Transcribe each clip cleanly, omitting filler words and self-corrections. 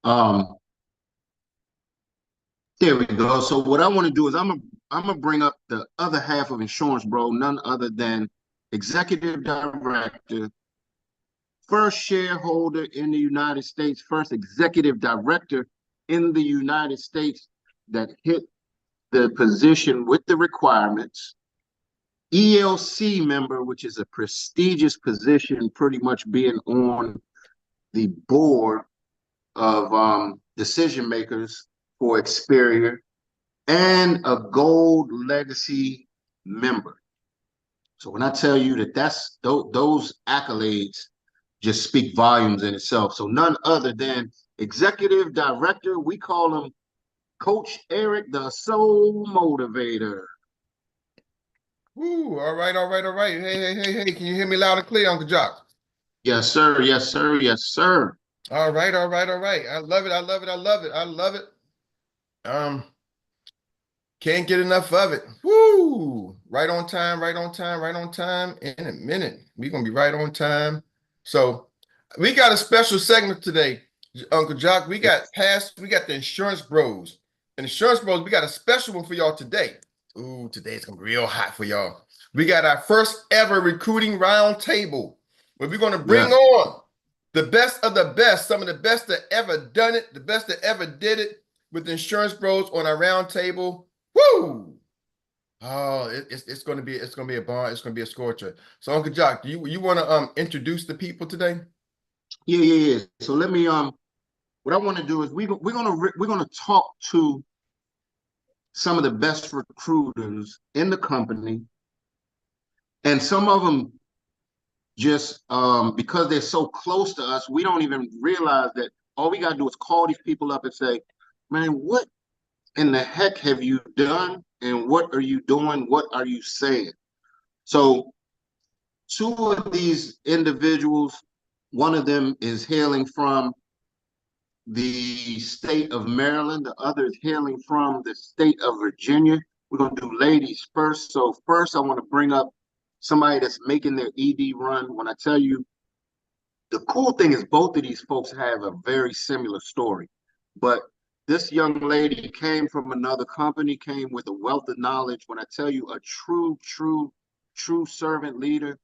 Um, there we go. So what I want to do is I'm gonna bring up the other half of Insurance Bro, none other than executive director, first shareholder in the United States, first executive director in the United States that hit the position with the requirements, ELC member, which is a prestigious position, pretty much being on the board of decision makers for Experior, and a gold legacy member. So when I tell you that those accolades just speak volumes in itself. So none other than executive director, we call him Coach Eric, the Soul Motivator. Ooh, all right, all right, all right. Hey. Can you hear me loud and clear, Uncle Jock? Yes, sir. Yes, sir. Yes, sir. All right, all right, all right. I love it. I love it. I love it. I love it. Um, can't get enough of it. Woo! Right on time, right on time, right on time. In a minute, we're gonna be right on time. So we got a special segment today, Uncle Jock. We got the insurance bros. Insurance bros, we got a special one for y'all today. Ooh, today's gonna be real hot for y'all. We got our first ever recruiting round table where we're gonna bring Yes. on the best of the best, some of the best that ever done it, the best that ever did it with the insurance bros on our round table. Woo! Oh, it's gonna be a bar, it's gonna be a scorcher. So Uncle Jock, do you want to introduce the people today? Yeah. So let me what I want to do is we're gonna talk to some of the best recruiters in the company, and some of them just because they're so close to us, we don't even realize that all we gotta do is call these people up and say, "Man, what in the heck have you done? And what are you doing? What are you saying?" So, two of these individuals, one of them is hailing from the state of Maryland, the other is hailing from the state of Virginia. We're going to do ladies first. So, first, I want to bring up somebody that's making their ED run. When I tell you, the cool thing is both of these folks have a very similar story. But this young lady came from another company, came with a wealth of knowledge. When I tell you, a true servant leader,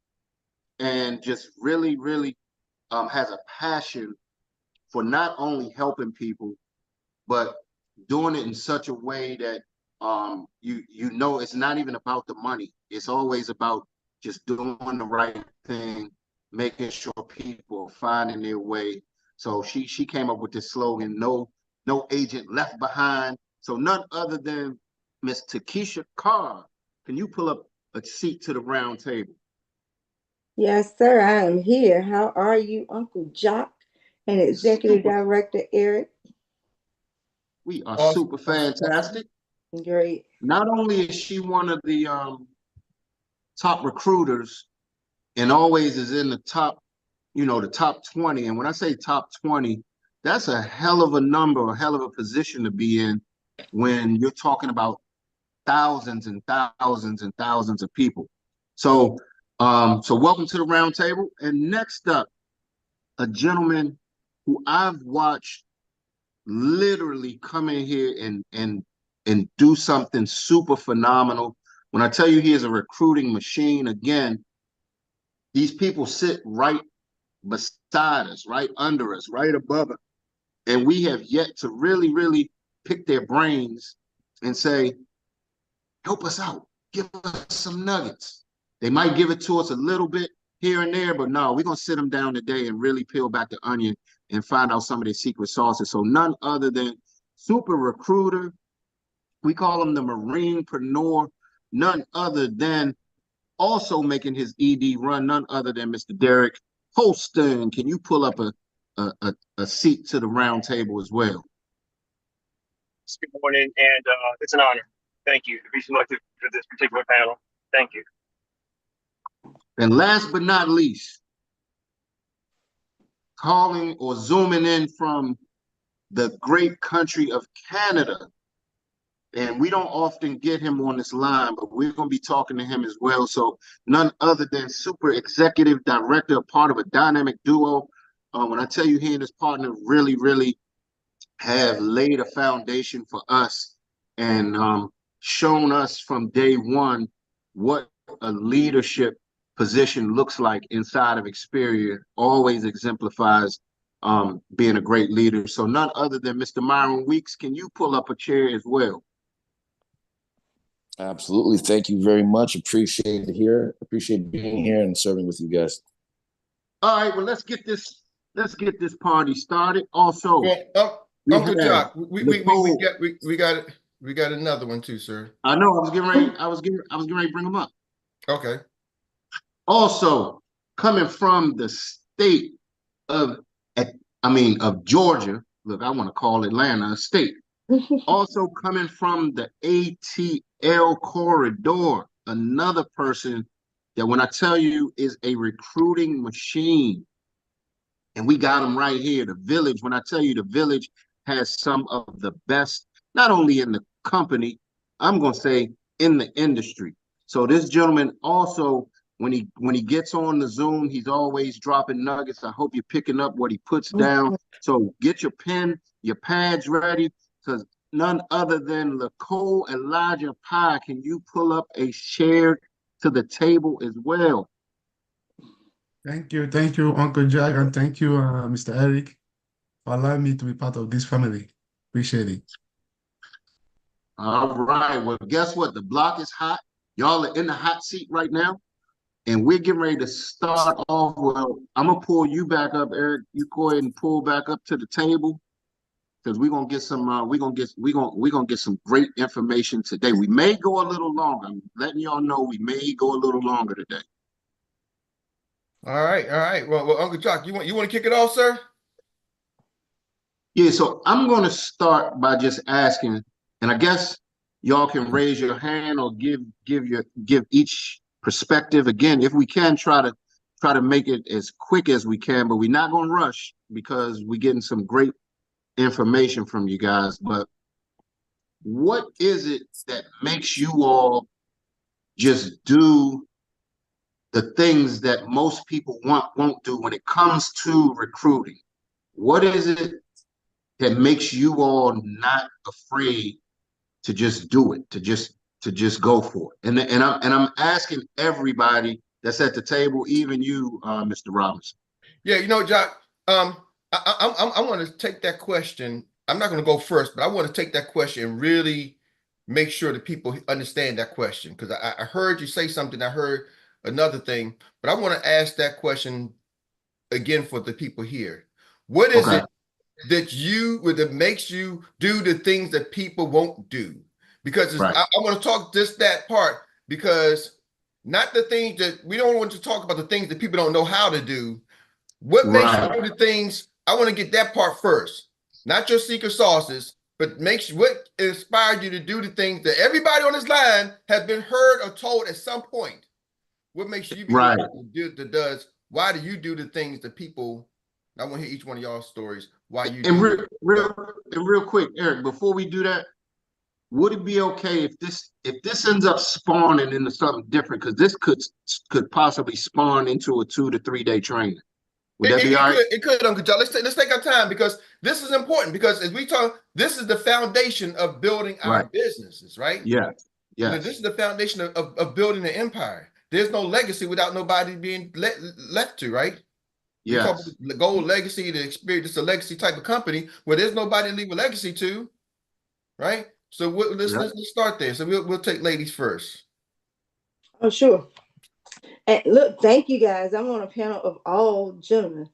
and just really has a passion for not only helping people, but doing it in such a way that you know it's not even about the money. It's always about just doing the right thing, making sure people are finding their way. So she came up with this slogan, no agent left behind. So none other than Miss Takesha Carr. Can you pull up a seat to the round table? Yes, sir. I am here. How are you, Uncle Jock and Executive Super, Director Eric? we are Awesome, super awesome, awesome. fantastic. Great. Not only is she one of the top recruiters and always is in the top, the top 20. And when I say top 20, that's a hell of a number, a hell of a position to be in when you're talking about thousands and thousands and thousands of people. So, so welcome to the round table. And next up, a gentleman who I've watched literally come in here and do something super phenomenal. When I tell you he is a recruiting machine, again, these people sit right beside us, right under us, right above us. And we have yet to really pick their brains and say, help us out, give us some nuggets. They might give it to us a little bit here and there, but no, we're going to sit them down today and really peel back the onion and find out some of their secret sauces. So none other than super recruiter. We call him the Marinepreneur. None other than also making his ED run, none other than Mr. Derek Holston. Can you pull up a seat to the round table as well? Good morning, and it's an honor. Thank you to be selected for this particular panel. Thank you. And last but not least, calling or zooming in from the great country of Canada. And we don't often get him on this line, but we're going to be talking to him as well. So none other than super executive director, part of a dynamic duo. When I tell you he and his partner really have laid a foundation for us and shown us from day one what a leadership position looks like inside of Xperia. Always exemplifies being a great leader. So none other than Mr. Myron Weeks. Can you pull up a chair as well? Absolutely. Thank you very much. Appreciate it here. Appreciate being here and serving with you guys. All right, well, let's get this party started. Also, Well, we Uncle have Jock, Nicole. we got it. We got another one too, sir. I know I was getting ready to bring them up. Okay. Also, coming from the state of, of Georgia. Look, I want to call Atlanta a state. Also coming from the ATL corridor, another person that when I tell you is a recruiting machine. And we got them right here. The Village, when I tell you the Village has some of the best, not only in the company, I'm going to say in the industry. So this gentleman also, when he gets on the Zoom, he's always dropping nuggets. I hope you're picking up what he puts down. So get your pen, your pads ready, because none other than Nicole Elijah Pye, can you pull up a chair to the table as well? Thank you, Uncle Jack, and thank you, Mr. Eric, for allowing me to be part of this family. Appreciate it. All right. Well, guess what? The block is hot. Y'all are in the hot seat right now, and we're getting ready to start off. Well, I'm gonna pull you back up, Eric. You go ahead and pull back up to the table because we're gonna get some. We're gonna get some great information today. We may go a little longer. I'm letting y'all know we may go a little longer today. All right. Well, Uncle Jock, you want to kick it off, sir? Yeah, so I'm going to start by just asking, and I guess y'all can raise your hand or give each perspective. Again, if we can, try to make it as quick as we can, but we're not going to rush because we're getting some great information from you guys. But what is it that makes you all just do the things that most people won't do when it comes to recruiting? What is it that makes you all not afraid to just do it, to just go for it? And I'm asking everybody that's at the table, even you, Mr. Robinson. Yeah, Jock, I want to take that question. I'm not going to go first, but I want to take that question and really make sure that people understand that question, because I heard you say something, I heard another thing, but I want to ask that question again for the people here. What is it that makes you do the things that people won't do? Because I want to talk just that part, because not the things that we don't want to talk about, the things that people don't know how to do. What makes you do the things? I want to get that part first, not your secret sauces, but what inspired you to do the things that everybody on this line has been heard or told at some point. What makes you be that does? Why do you do the things that people? I want to hear each one of y'all's stories. Why you and do real quick, Eric, before we do that, would it be okay if this ends up spawning into something different? Because this could possibly spawn into a 2 to 3 day training. Would that be all right? It could, Uncle John. Let's take our time, because this is important, because as we talk, this is the foundation of building our businesses, right? Yes. This is the foundation of building an empire. There's no legacy without nobody being left to, right? We talk about the gold legacy, the experience. It's a legacy type of company where there's nobody to leave a legacy to, right? So let's start there. So we'll take ladies first. Oh, sure. And look, thank you guys. I'm on a panel of all gentlemen.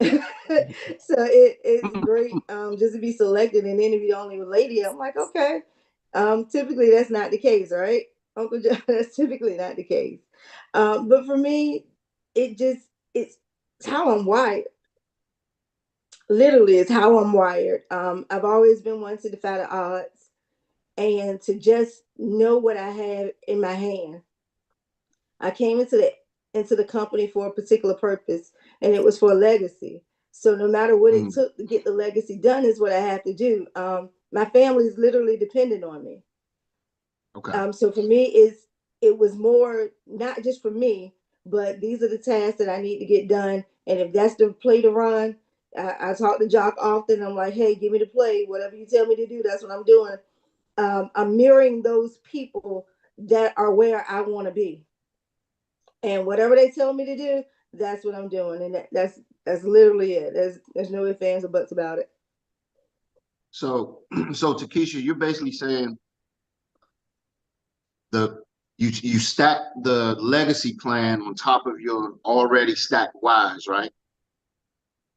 So it's great just to be selected and interview only with lady. I'm like, okay. Typically that's not the case, right? Uncle John, that's typically not the case. But for me, it's how I'm wired. Literally, it's how I'm wired. I've always been one to defy the odds and to just know what I have in my hand. I came into the company for a particular purpose, and it was for a legacy. So no matter what it took to get the legacy done is what I have to do. My family is literally dependent on me. Okay. So for me, it was more not just for me, but these are the tasks that I need to get done. And if that's the play to run, I talk to Jock often. I'm like, hey, give me the play. Whatever you tell me to do, that's what I'm doing. I'm mirroring those people that are where I want to be. And whatever they tell me to do, that's what I'm doing. And that's literally it. There's no ifs, ands, or buts about it. So, so Takesha, you're basically saying you stack the legacy plan on top of your already stacked whys, right?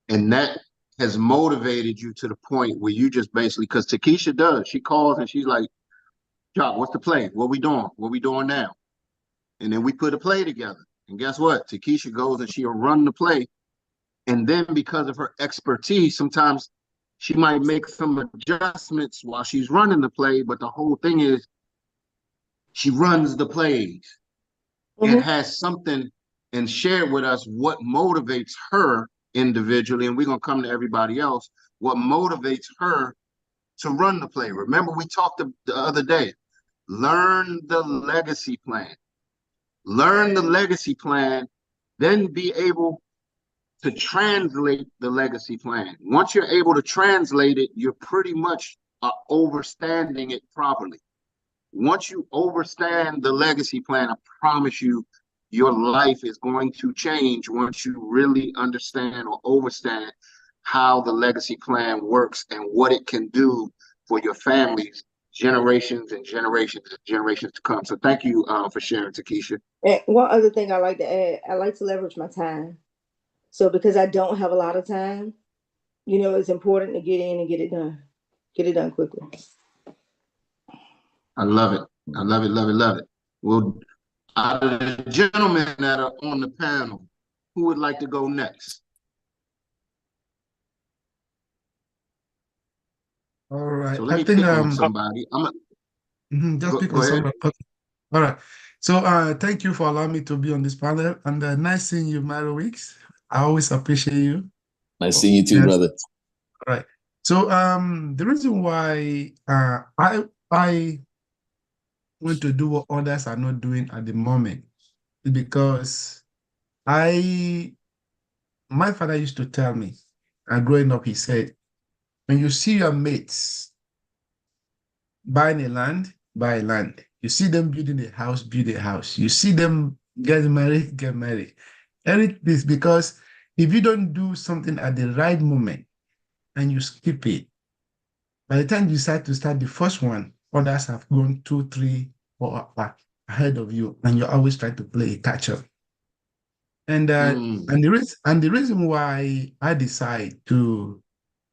And that has motivated you to the point where you just basically, because Takesha does, she calls and she's like, Jock, what's the play? What we doing? What we doing now? And then we put a play together. And guess what? Takesha goes and she'll run the play. And then because of her expertise, sometimes she might make some adjustments while she's running the play. But the whole thing is she runs the plays and has something and share with us what motivates her individually. And we're going to come to everybody else. What motivates her to run the play. Remember, we talked the other day, learn the legacy plan. Learn the legacy plan, then be able to translate the legacy plan. Once you're able to translate it, you're pretty much overstanding it properly. Once you overstand the legacy plan, I promise you, your life is going to change once you really understand or overstand how the legacy plan works and what it can do for your families, generations and generations and generations to come. So thank you for sharing, Takesha. And one other thing I like to add, I like to leverage my time. So because I don't have a lot of time, it's important to get in and get it done. Get it done quickly. I love it. I love it, love it, love it. Well, out of the gentlemen that are on the panel, who would like to go next? All right. So let I me think pick on somebody. just pick go on ahead. somebody. Okay. All right. So thank you for allowing me to be on this panel. And nice seeing you, Mary Weeks. I always appreciate you. Nice seeing you too, Yes. brother. All right. So the reason why I want to do what others are not doing at the moment is because my father used to tell me, growing up, he said, when you see your mates buying a land, buy a land. You see them building a house, build a house. You see them get married, get married. Everything is because if you don't do something at the right moment and you skip it, by the time you decide to start the first one, others have gone 2, 3, 4 ahead of you, and you're always trying to play a catch up. And the reason why I decide to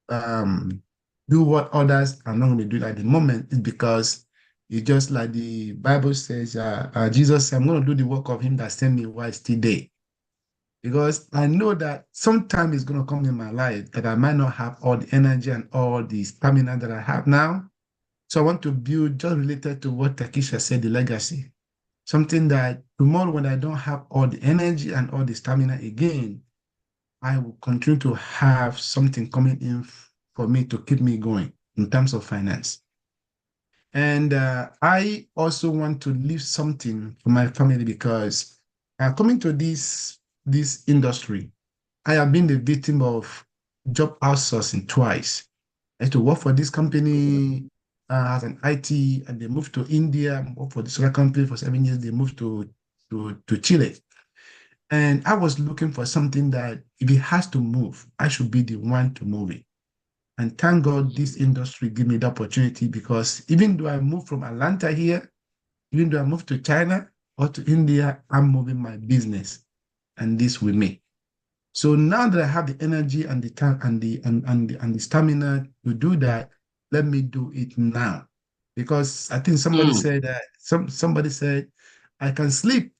do what others are not going to do at the moment is because it's just like the Bible says, Jesus said, I'm going to do the work of him that sent me while still there. Because I know that sometime is going to come in my life that I might not have all the energy and all the stamina that I have now. So I want to build, just related to what Takesha said, the legacy. Something that tomorrow when I don't have all the energy and all the stamina again, I will continue to have something coming in for me to keep me going in terms of finance. And I also want to leave something for my family because coming to this industry, I have been the victim of job outsourcing twice. I had to work for this company as an IT, and they moved to India, worked for this other company for 7 years. They moved to Chile. And I was looking for something that if it has to move, I should be the one to move it. And thank God this industry gave me the opportunity because even though I moved from Atlanta here, even though I moved to China or to India, I'm moving my business and this with me. So now that I have the energy and the time and the stamina to do that, let me do it now. Because I think somebody said that somebody said I can sleep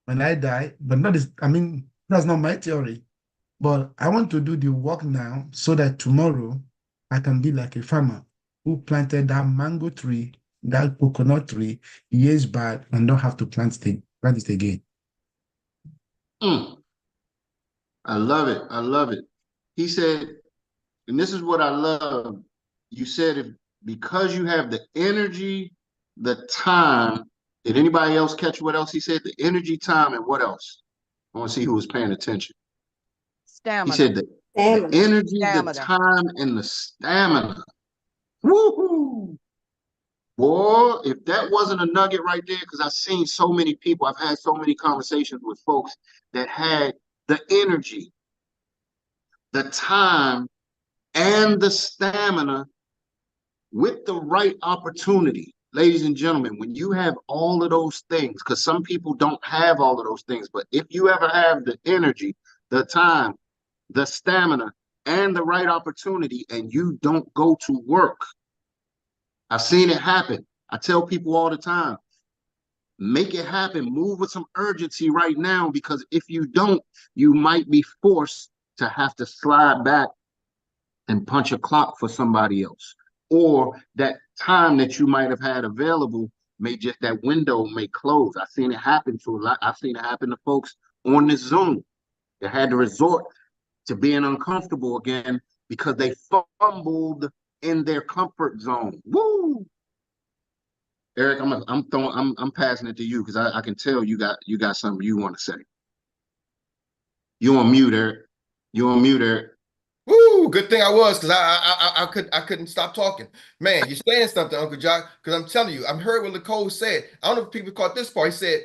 when I die, but that's not my theory. But I want to do the work now so that tomorrow I can be like a farmer who planted that mango tree, that coconut tree years back and don't have to plant it again. I love it. I love it. He said, and this is what I love. You said because you have the energy, the time. Did anybody else catch what else he said? The energy, time, and what else? I want to see who was paying attention. Stamina. He said that Stamina. The energy, the Stamina. time, and the stamina. Woohoo! Boy, if that wasn't a nugget right there, because I've seen so many people, I've had so many conversations with folks that had the energy, the time, and the stamina with the right opportunity. Ladies and gentlemen, when you have all of those things, because some people don't have all of those things, but if you ever have the energy, the time, the stamina, and the right opportunity, and you don't go to work, I've seen it happen. I tell people all the time, make it happen. Move with some urgency right now, because if you don't, you might be forced to have to slide back and punch a clock for somebody else. Or that time that you might have had available may just, that window may close. I've seen it happen to a lot. I've seen it happen to folks on this Zoom that had to resort to being uncomfortable again because they fumbled in their comfort zone. Woo! Eric, I'm passing it to you because I can tell you got something you want to say. You on mute, Eric. You on mute, Eric. Woo! Good thing I was, because I couldn't stop talking. Man, you're saying something, Uncle John, because I'm telling you, I heard what Nicole said. I don't know if people caught this part. He said,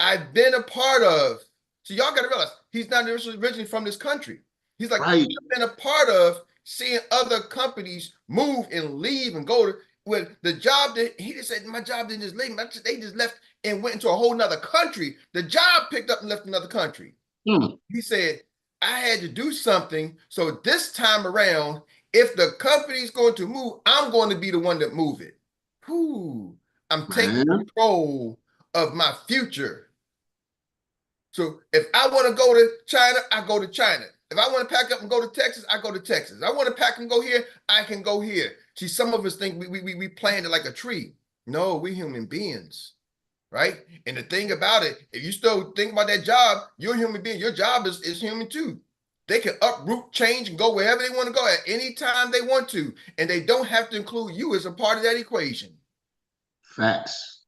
I've been a part of. So y'all got to realize he's not originally from this country. He's like, Right. I've been a part of seeing other companies move and leave and go to, when the job that he just said, my job didn't just leave. They just left and went into a whole nother country. The job picked up and left another country. He said, I had to do something. So this time around, if the company's going to move, I'm going to be the one that move it. Whew. I'm taking control of my future. So if I want to go to China, I go to China. If I want to pack up and go to Texas, I go to Texas. If I want to pack and go here, I can go here. See, some of us think we planned it like a tree. No, we human beings. Right? And the thing about it, if you still think about that job, you're a human being. Your job is human too. They can uproot, change, and go wherever they want to go at any time they want to. And they don't have to include you as a part of that equation. Facts.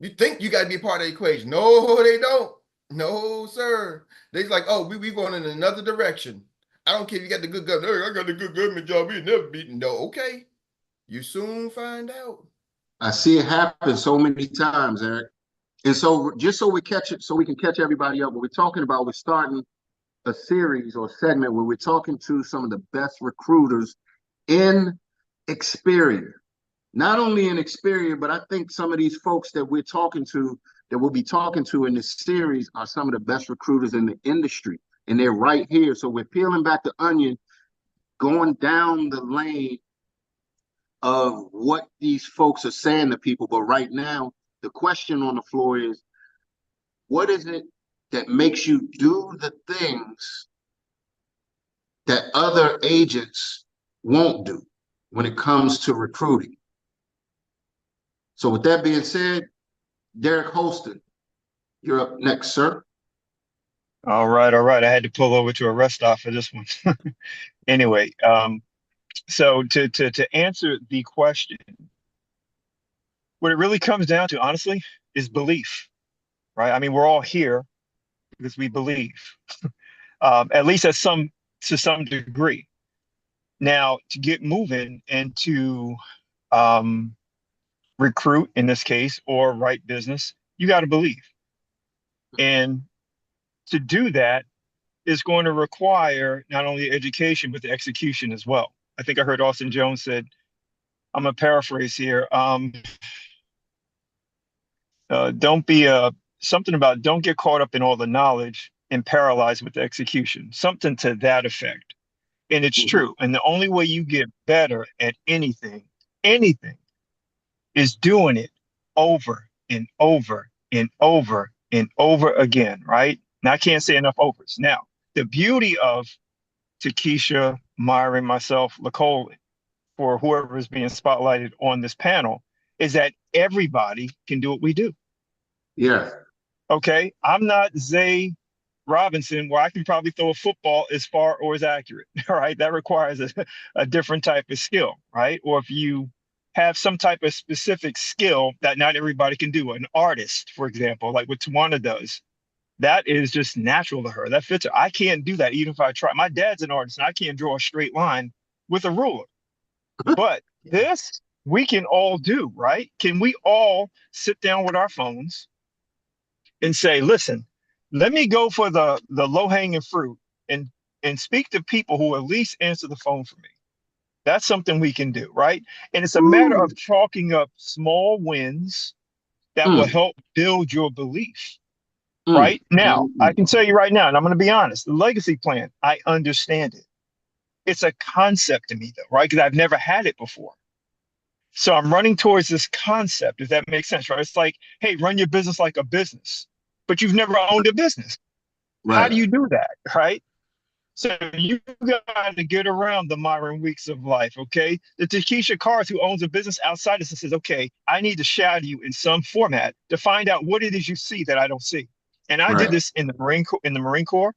You think you got to be a part of the equation. No, they don't. No, sir. They're like, oh, we going in another direction. I don't care if you got the good government. Hey, I got the good government job. You'll never beat. No, okay. You soon find out. I see it happen so many times, Eric. And so just so we catch it, so we can catch everybody up, what we're talking about, we're starting a series or segment where we're talking to some of the best recruiters in Xperia. Not only in Xperia, but I think some of these folks that we're talking to, that we'll be talking to in this series, are some of the best recruiters in the industry. And they're right here. So we're peeling back the onion, going down the lane of what these folks are saying to people. But right now, the question on the floor is, what is it that makes you do the things that other agents won't do when it comes to recruiting? So with that being said, Derek Holston, you're up next, sir. All right, all right. I had to pull over to a rest stop for this one. Anyway, so to answer the question, what it really comes down to, honestly, is belief, right? I mean, we're all here because we believe, at least to some degree. Now, to get moving and to recruit in this case or write business, you got to believe. And to do that is going to require not only education, but the execution as well. I think I heard Austin Jones said, I'm gonna paraphrase here. Don't be something about don't get caught up in all the knowledge and paralyzed with the execution, something to that effect. And it's true. And the only way you get better at anything, is doing it over and over and over and over again, right? And I can't say enough overs. Now, the beauty of Takesha, Myron, myself, Nicole, for whoever is being spotlighted on this panel, is that everybody can do what we do. Yeah. Okay. I'm not Zay Robinson, where I can probably throw a football as far or as accurate. All right. That requires a different type of skill, right? Or if you have some type of specific skill that not everybody can do, an artist, for example, like what Tawana does, That is just natural to her. That fits her. I can't do that even if I try. My dad's an artist and I can't draw a straight line with a ruler. But this we can all do, right? Can we all sit down with our phones and say, listen, let me go for the low-hanging fruit and speak to people who at least answer the phone for me. That's something we can do, right? And it's a matter of chalking up small wins that will Mm, help build your belief. mm, Right now, I mm. can tell you right now, and I'm going to be honest, the legacy plan, I understand it. It's a concept to me, though, right? Because I've never had it before. So I'm running towards this concept, if that makes sense, right? It's like, hey, run your business like a business, but you've never owned a business. How do Right, you do that, right? So you got to get around the Myron Weeks of life, okay? The Takesha Carrs who owns a business outside us and says, okay, I need to shadow you in some format to find out what it is you see that I don't see. And I did right, this in the Marine Corps,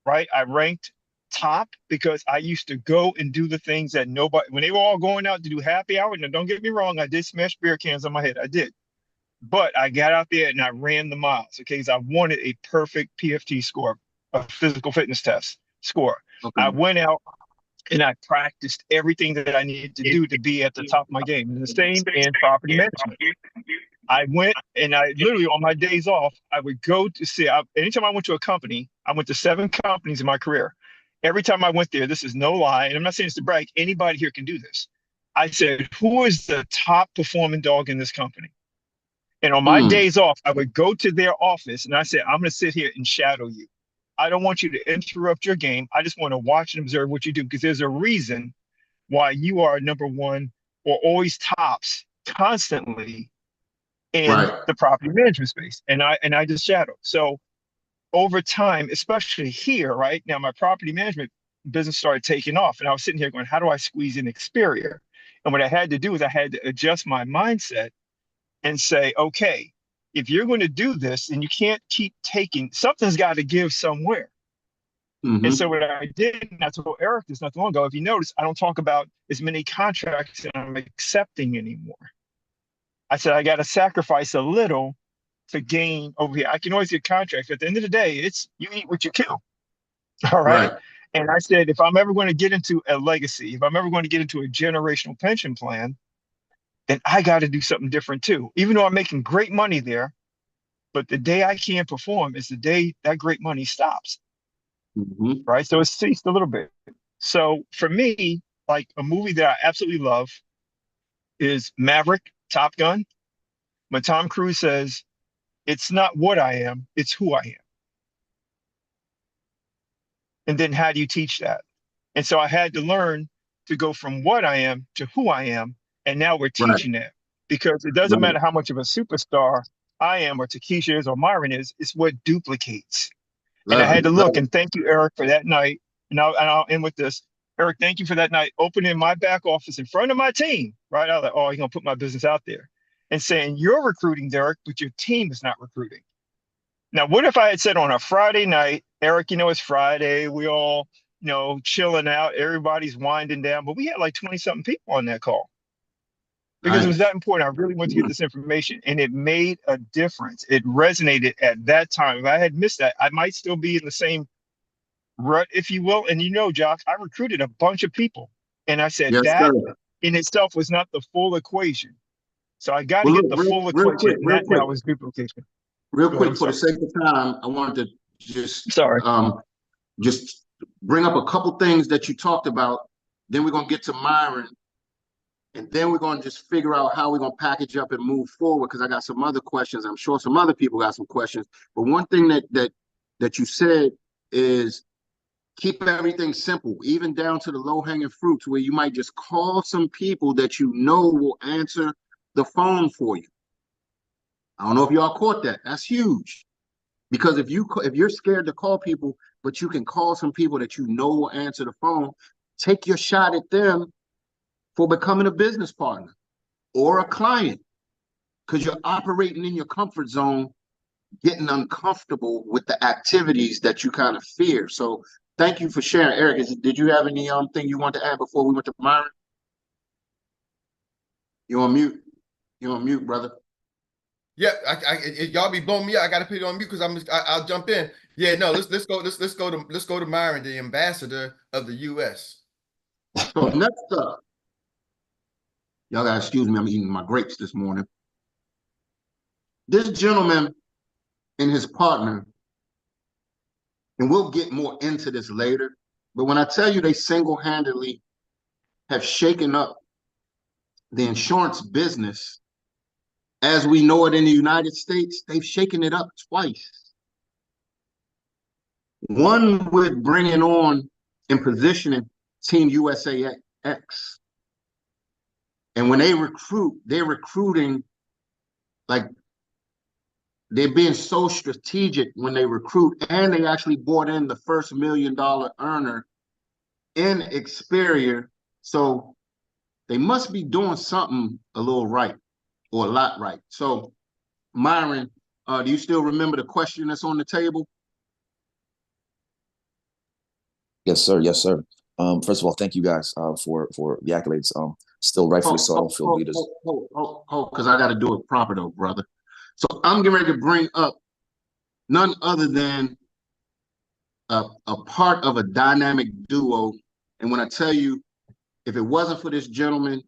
right? I ranked top because I used to go and do the things that nobody, when they were all going out to do happy hour. Now, don't get me wrong, I did smash beer cans on my head. I did. But I got out there and I ran the miles, okay? Because I wanted a perfect PFT score, a physical fitness test score. okay. I went out and I practiced everything that I needed to do to be at the top of my game. And the same in property management. I went and I literally on my days off, I would go to see. Anytime I went to a company, I went to 7 companies in my career. Every time I went there, this is no lie, and I'm not saying this to brag. Anybody here can do this. I said, "Who is the top performing dog in this company?" And on my Mm, days off, I would go to their office and I said, "I'm going to sit here and shadow you. I don't want you to interrupt your game. I just want to watch and observe what you do because there's a reason why you are number one or always tops constantly in right. the property management space." And I just shadowed. So over time, especially here, right now, my property management business started taking off, and I was sitting here going, "How do I squeeze in Xperia?" And what I had to do is I had to adjust my mindset and say, "Okay, if you're going to do this, then you can't keep taking. Something's got to give somewhere." And Mm-hmm. so what I did, and I told Eric this not too long ago, if you notice, I don't talk about as many contracts that I'm accepting anymore. I said I got to sacrifice a little to gain over here. I can always get contracts, but at the end of the day, it's you eat what you kill. All right. Right. And I said, if I'm ever going to get into a legacy, if I'm ever going to get into a generational pension plan, then I got to do something different too. Even though I'm making great money there, but the day I can't perform is the day that great money stops. Mm-hmm. Right. So it's ceased a little bit. So for me, like a movie that I absolutely love is Maverick, Top Gun. When Tom Cruise says, it's not what I am, it's who I am. And then how do you teach that? And so I had to learn to go from what I am to who I am. And now we're Right, teaching that because it doesn't right. matter how much of a superstar I am or Takesha is or Myron is, it's what duplicates. And I Love had it. to Love look it. and thank you, Eric, for that night. And I'll end with this. Eric, thank you for that night opening my back office in front of my team. Right. I was like, oh, you're going to put my business out there and saying you're recruiting, Derek, but your team is not recruiting. Now, what if I had said on a Friday night, Eric, it's Friday, we all, chilling out, everybody's winding down, but we had like 20 something people on that call because it was Nice. that important. I really wanted to get this information and it made a difference. It resonated at that time. If I had missed that, I might still be in the same rut, if you will. And Jock, I recruited a bunch of people and I said Yes, sir. that in itself was not the full equation. So I got to Well, get look, the real, full real equation. quick, And real that quick, now is duplication. real Go ahead. I'm quick. For the sorry. sake of time, I wanted to just Sorry. just bring up a couple things that you talked about. Then we're gonna get to Myron, and then we're gonna just figure out how we're gonna package up and move forward. Because I got some other questions. I'm sure some other people got some questions. But one thing that you said is keep everything simple, even down to the low-hanging fruits, where you might just call some people that you know will answer the phone for you. I don't know if y'all caught that. That's huge. Because if you're scared to call people, but you can call some people that you know will answer the phone, take your shot at them for becoming a business partner or a client, because you're operating in your comfort zone, getting uncomfortable with the activities that you kind of fear. So thank you for sharing. Eric, did you have any thing you want to add before we went to Myron? You're on mute. You're on mute, brother. Yeah, y'all be blowing me out. I got to put it on mute because I'll jump in. Yeah, no, let's go to Myron, the ambassador of the U.S. So next up, y'all gotta excuse me, I'm eating my grapes this morning. This gentleman and his partner, and we'll get more into this later, but when I tell you they single-handedly have shaken up the insurance business as we know it in the United States, they've shaken it up twice. One with bringing on and positioning Team USA X. And when they recruit, they're recruiting like they're being so strategic when they recruit, and they actually brought in the first $1 million earner in Experior. So they must be doing something a little right or a lot right. So, Myron, do you still remember the question that's on the table? Yes, sir. Yes, sir. First of all, thank you guys for the accolades. Still rightfully so. I don't feel leaders. Because I got to do it proper though, brother. So I'm getting ready to bring up none other than a part of a dynamic duo. And when I tell you, if it wasn't for this gentleman,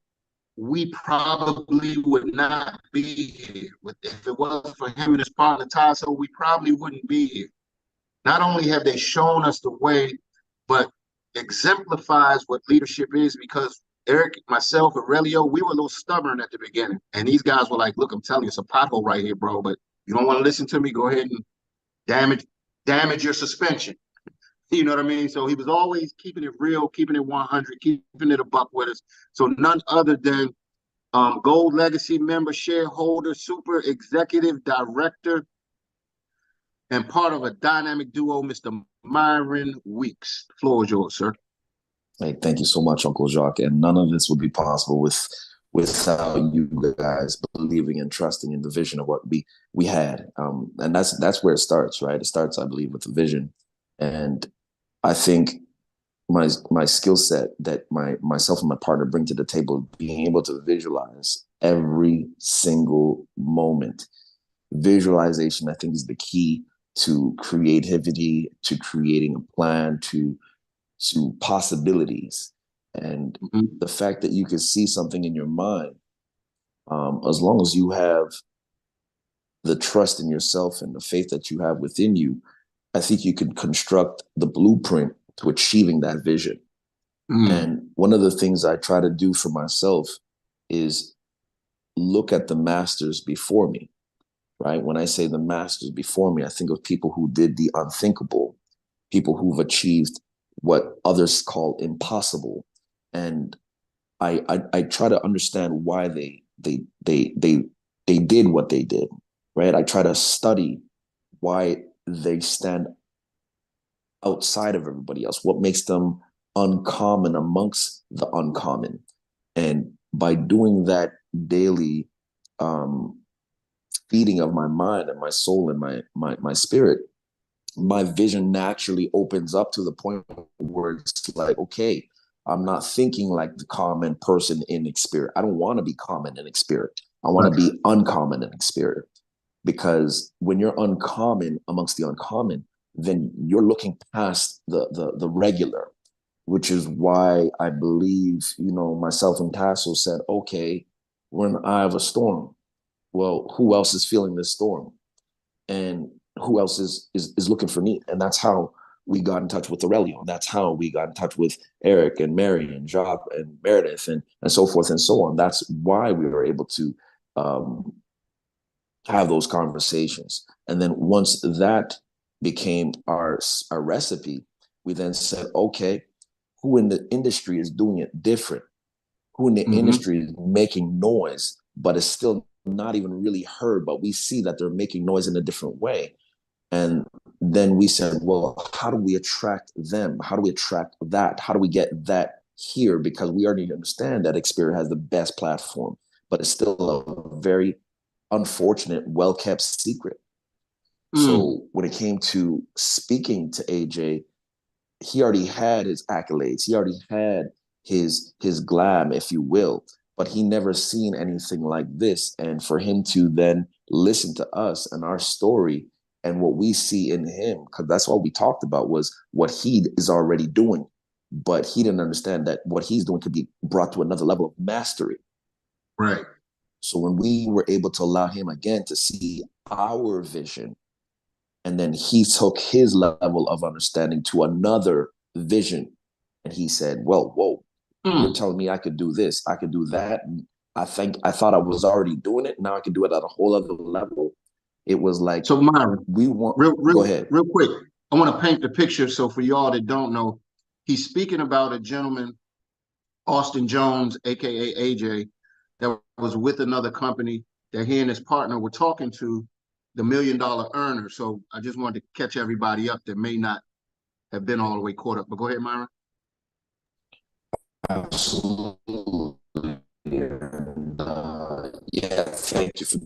we probably would not be here. If it wasn't for him and his partner Tasso, we probably wouldn't be here. Not only have they shown us the way, but exemplifies what leadership is, because Eric, myself, Aurelio, we were a little stubborn at the beginning. And these guys were like, look, I'm telling you, it's a pothole right here, bro. But you don't want to listen to me, go ahead and damage your suspension. You know what I mean? So he was always keeping it real, keeping it 100, keeping it a buck with us. So none other than Gold Legacy member, shareholder, super executive director, and part of a dynamic duo, Mr. Myron Weeks. The floor is yours, sir. Hey, thank you so much, Uncle Jacques. And none of this would be possible without you guys believing and trusting in the vision of what we had. And that's where it starts, right? It starts, I believe, with the vision. And I think my skill set that myself and my partner bring to the table, being able to visualize every single moment. Visualization, I think, is the key to creativity, to creating a plan, to possibilities. And the fact that you can see something in your mind, as long as you have the trust in yourself and the faith that you have within you, I think you can construct the blueprint to achieving that vision. And one of the things I try to do for myself is look at the masters before me, right? When I say the masters before me, I think of people who did the unthinkable, people who've achieved what others call impossible. And I try to understand why they did what they did, right? I try to study why they stand outside of everybody else, what makes them uncommon amongst the uncommon. And by doing that daily feeding of my mind and my soul and my spirit, my vision naturally opens up to the point where it's like, okay, I'm not thinking like the common person in Experior. I don't want to be common in Experior. I want to be uncommon in Experior. Because when you're uncommon amongst the uncommon, then you're looking past the regular, which is why I believe, myself and Tasso said, okay, we're in the eye of a storm. Well, who else is feeling this storm? And who else is looking for me? And that's how we got in touch with Aurelio. That's how we got in touch with Eric and Mary and Jacques and Meredith and so forth and so on. That's why we were able to have those conversations. And then once that became our recipe, we then said, okay, who in the industry is doing it different? Who in the industry is making noise, but is still not even really heard, but we see that they're making noise in a different way. And then we said, well, how do we attract them? How do we attract that? How do we get that here? Because we already understand that Experior has the best platform, but it's still a very unfortunate, well-kept secret. So when it came to speaking to AJ, he already had his accolades. He already had his glam, if you will, but he never seen anything like this. And for him to then listen to us and our story and what we see in him, because that's all we talked about was what he is already doing. But he didn't understand that what he's doing could be brought to another level of mastery. Right. So when we were able to allow him again to see our vision, and then he took his level of understanding to another vision, and he said, well, whoa, you're telling me I could do this, I could do that. And I thought I was already doing it. Now I can do it at a whole other level. It was like, so Myron, go ahead. Real quick. I want to paint the picture. So for y'all that don't know, he's speaking about a gentleman, Austin Jones, aka AJ, that was with another company that he and his partner were talking to, the $1 Million Earner. So I just wanted to catch everybody up that may not have been all the way caught up. But go ahead, Myron. Absolutely. And, yeah, thank you for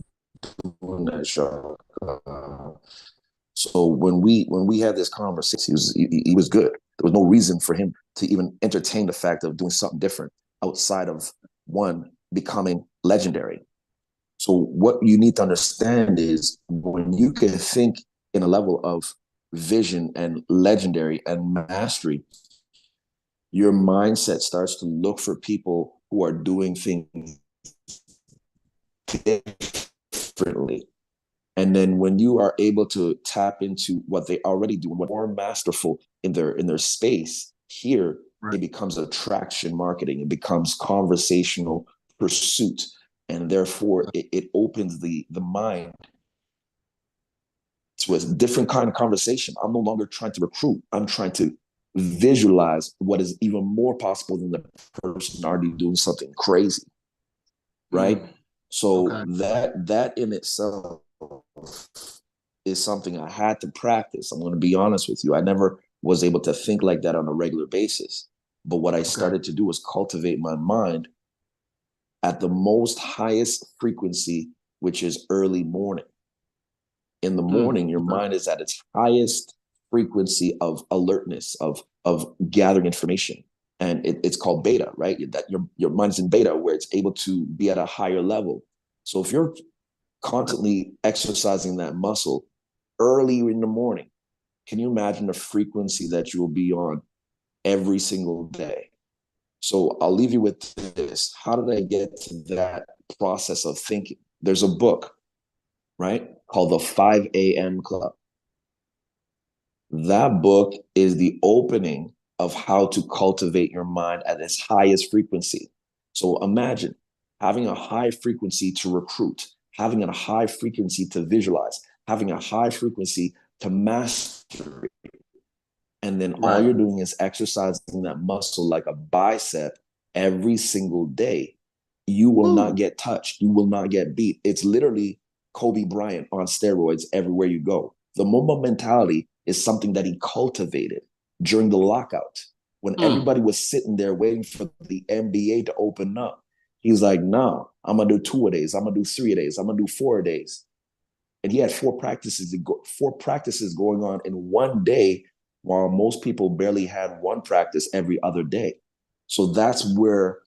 doing that, Charlotte. So when we had this conversation, he was good. There was no reason for him to even entertain the fact of doing something different outside of one becoming legendary. So what you need to understand is when you can think in a level of vision and legendary and mastery, your mindset starts to look for people who are doing things differently. And then when you are able to tap into what they already do, what more masterful in their space, here it becomes attraction marketing. It becomes conversational pursuit. And therefore it opens the mind to a different kind of conversation. I'm no longer trying to recruit. I'm trying to visualize what is even more possible than the person already doing something crazy. Right? So that in itself is something I had to practice. I'm going to be honest with you. I never was able to think like that on a regular basis. But what I started to do was cultivate my mind at the most highest frequency, which is early morning. In the morning, your mind is at its highest frequency of alertness, of gathering information. And it's called beta, right? That your mind's in beta, where it's able to be at a higher level. So if you're constantly exercising that muscle early in the morning, can you imagine the frequency that you will be on every single day? So I'll leave you with this. How did I get to that process of thinking? There's a book, right, called The 5 a.m. Club. That book is the opening of how to cultivate your mind at its highest frequency. So imagine having a high frequency to recruit, having a high frequency to visualize, having a high frequency to mastery. And then all you're doing is exercising that muscle like a bicep every single day. You will not get touched. You will not get beat. It's literally Kobe Bryant on steroids everywhere you go. The Mamba mentality is something that he cultivated during the lockout when everybody was sitting there waiting for the NBA to open up. He's like, no, I'm going to do 2 a days. I'm going to do 3 a days. I'm going to do 4 a days. And he had four practices going on in one day, while most people barely had one practice every other day. So that's where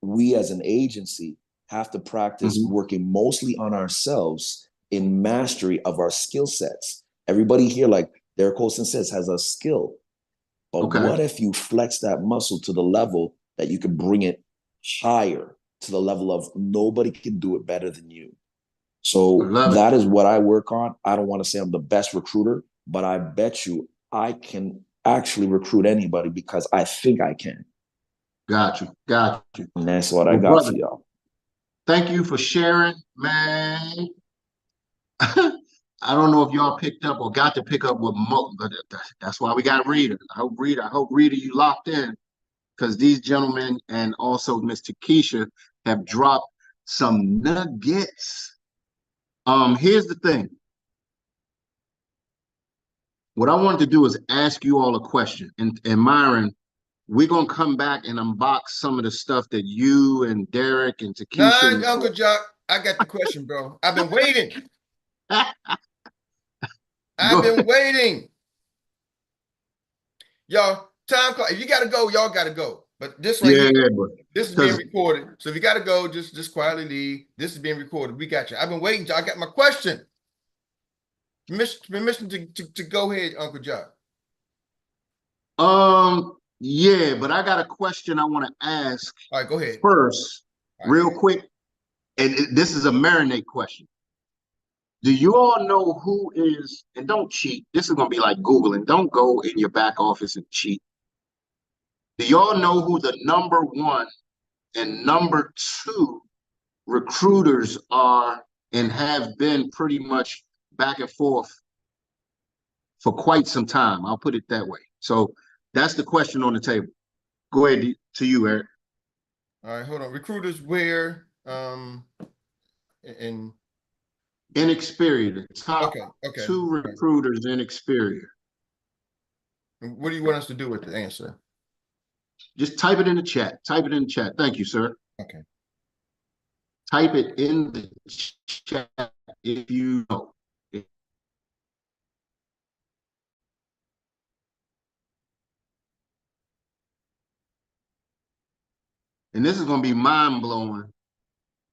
we as an agency have to practice working mostly on ourselves in mastery of our skill sets. Everybody here, like Derek Olson says, has a skill. But what if you flex that muscle to the level that you can bring it higher, to the level of nobody can do it better than you? So that is what I work on. I don't want to say I'm the best recruiter, but I bet you I can actually recruit anybody because I think I can. Got you. And that's what I got for y'all. Thank you for sharing, man. I don't know if y'all picked up or got to pick up what but that's why we got Rita. I hope Rita, you locked in, because these gentlemen and also Miss Takesha have dropped some nuggets. Here's the thing. What I wanted to do is ask you all a question. And Myron, we're gonna come back and unbox some of the stuff that you and Derek and Takesha. Nah, Uncle Jock, I got the question, bro. I've been waiting. I've been waiting. Y'all, time clock. If you gotta go, y'all gotta go. But this right Yeah, here, but this is being because recorded. So if you got to go, just quietly leave. This is being recorded. We got you. I've been waiting. I got my question. Permission to go ahead, Uncle John. yeah, but I got a question I want to ask All right, go ahead. first, All right. real quick, and this is a marinate question. Do you all know who is, and don't cheat, this is going to be like Googling, don't go in your back office and cheat. Do y'all know who the number one and number two recruiters are and have been pretty much back and forth for quite some time? I'll put it that way. So that's the question on the table. Go ahead to you, Eric. All right, hold on. Recruiters where in Xperia, the top okay. two recruiters in Xperia. What do you want us to do with the answer? Just type it in the chat. Type it in the chat. Thank you, sir. Okay. Type it in the chat if you know. And this is going to be mind-blowing,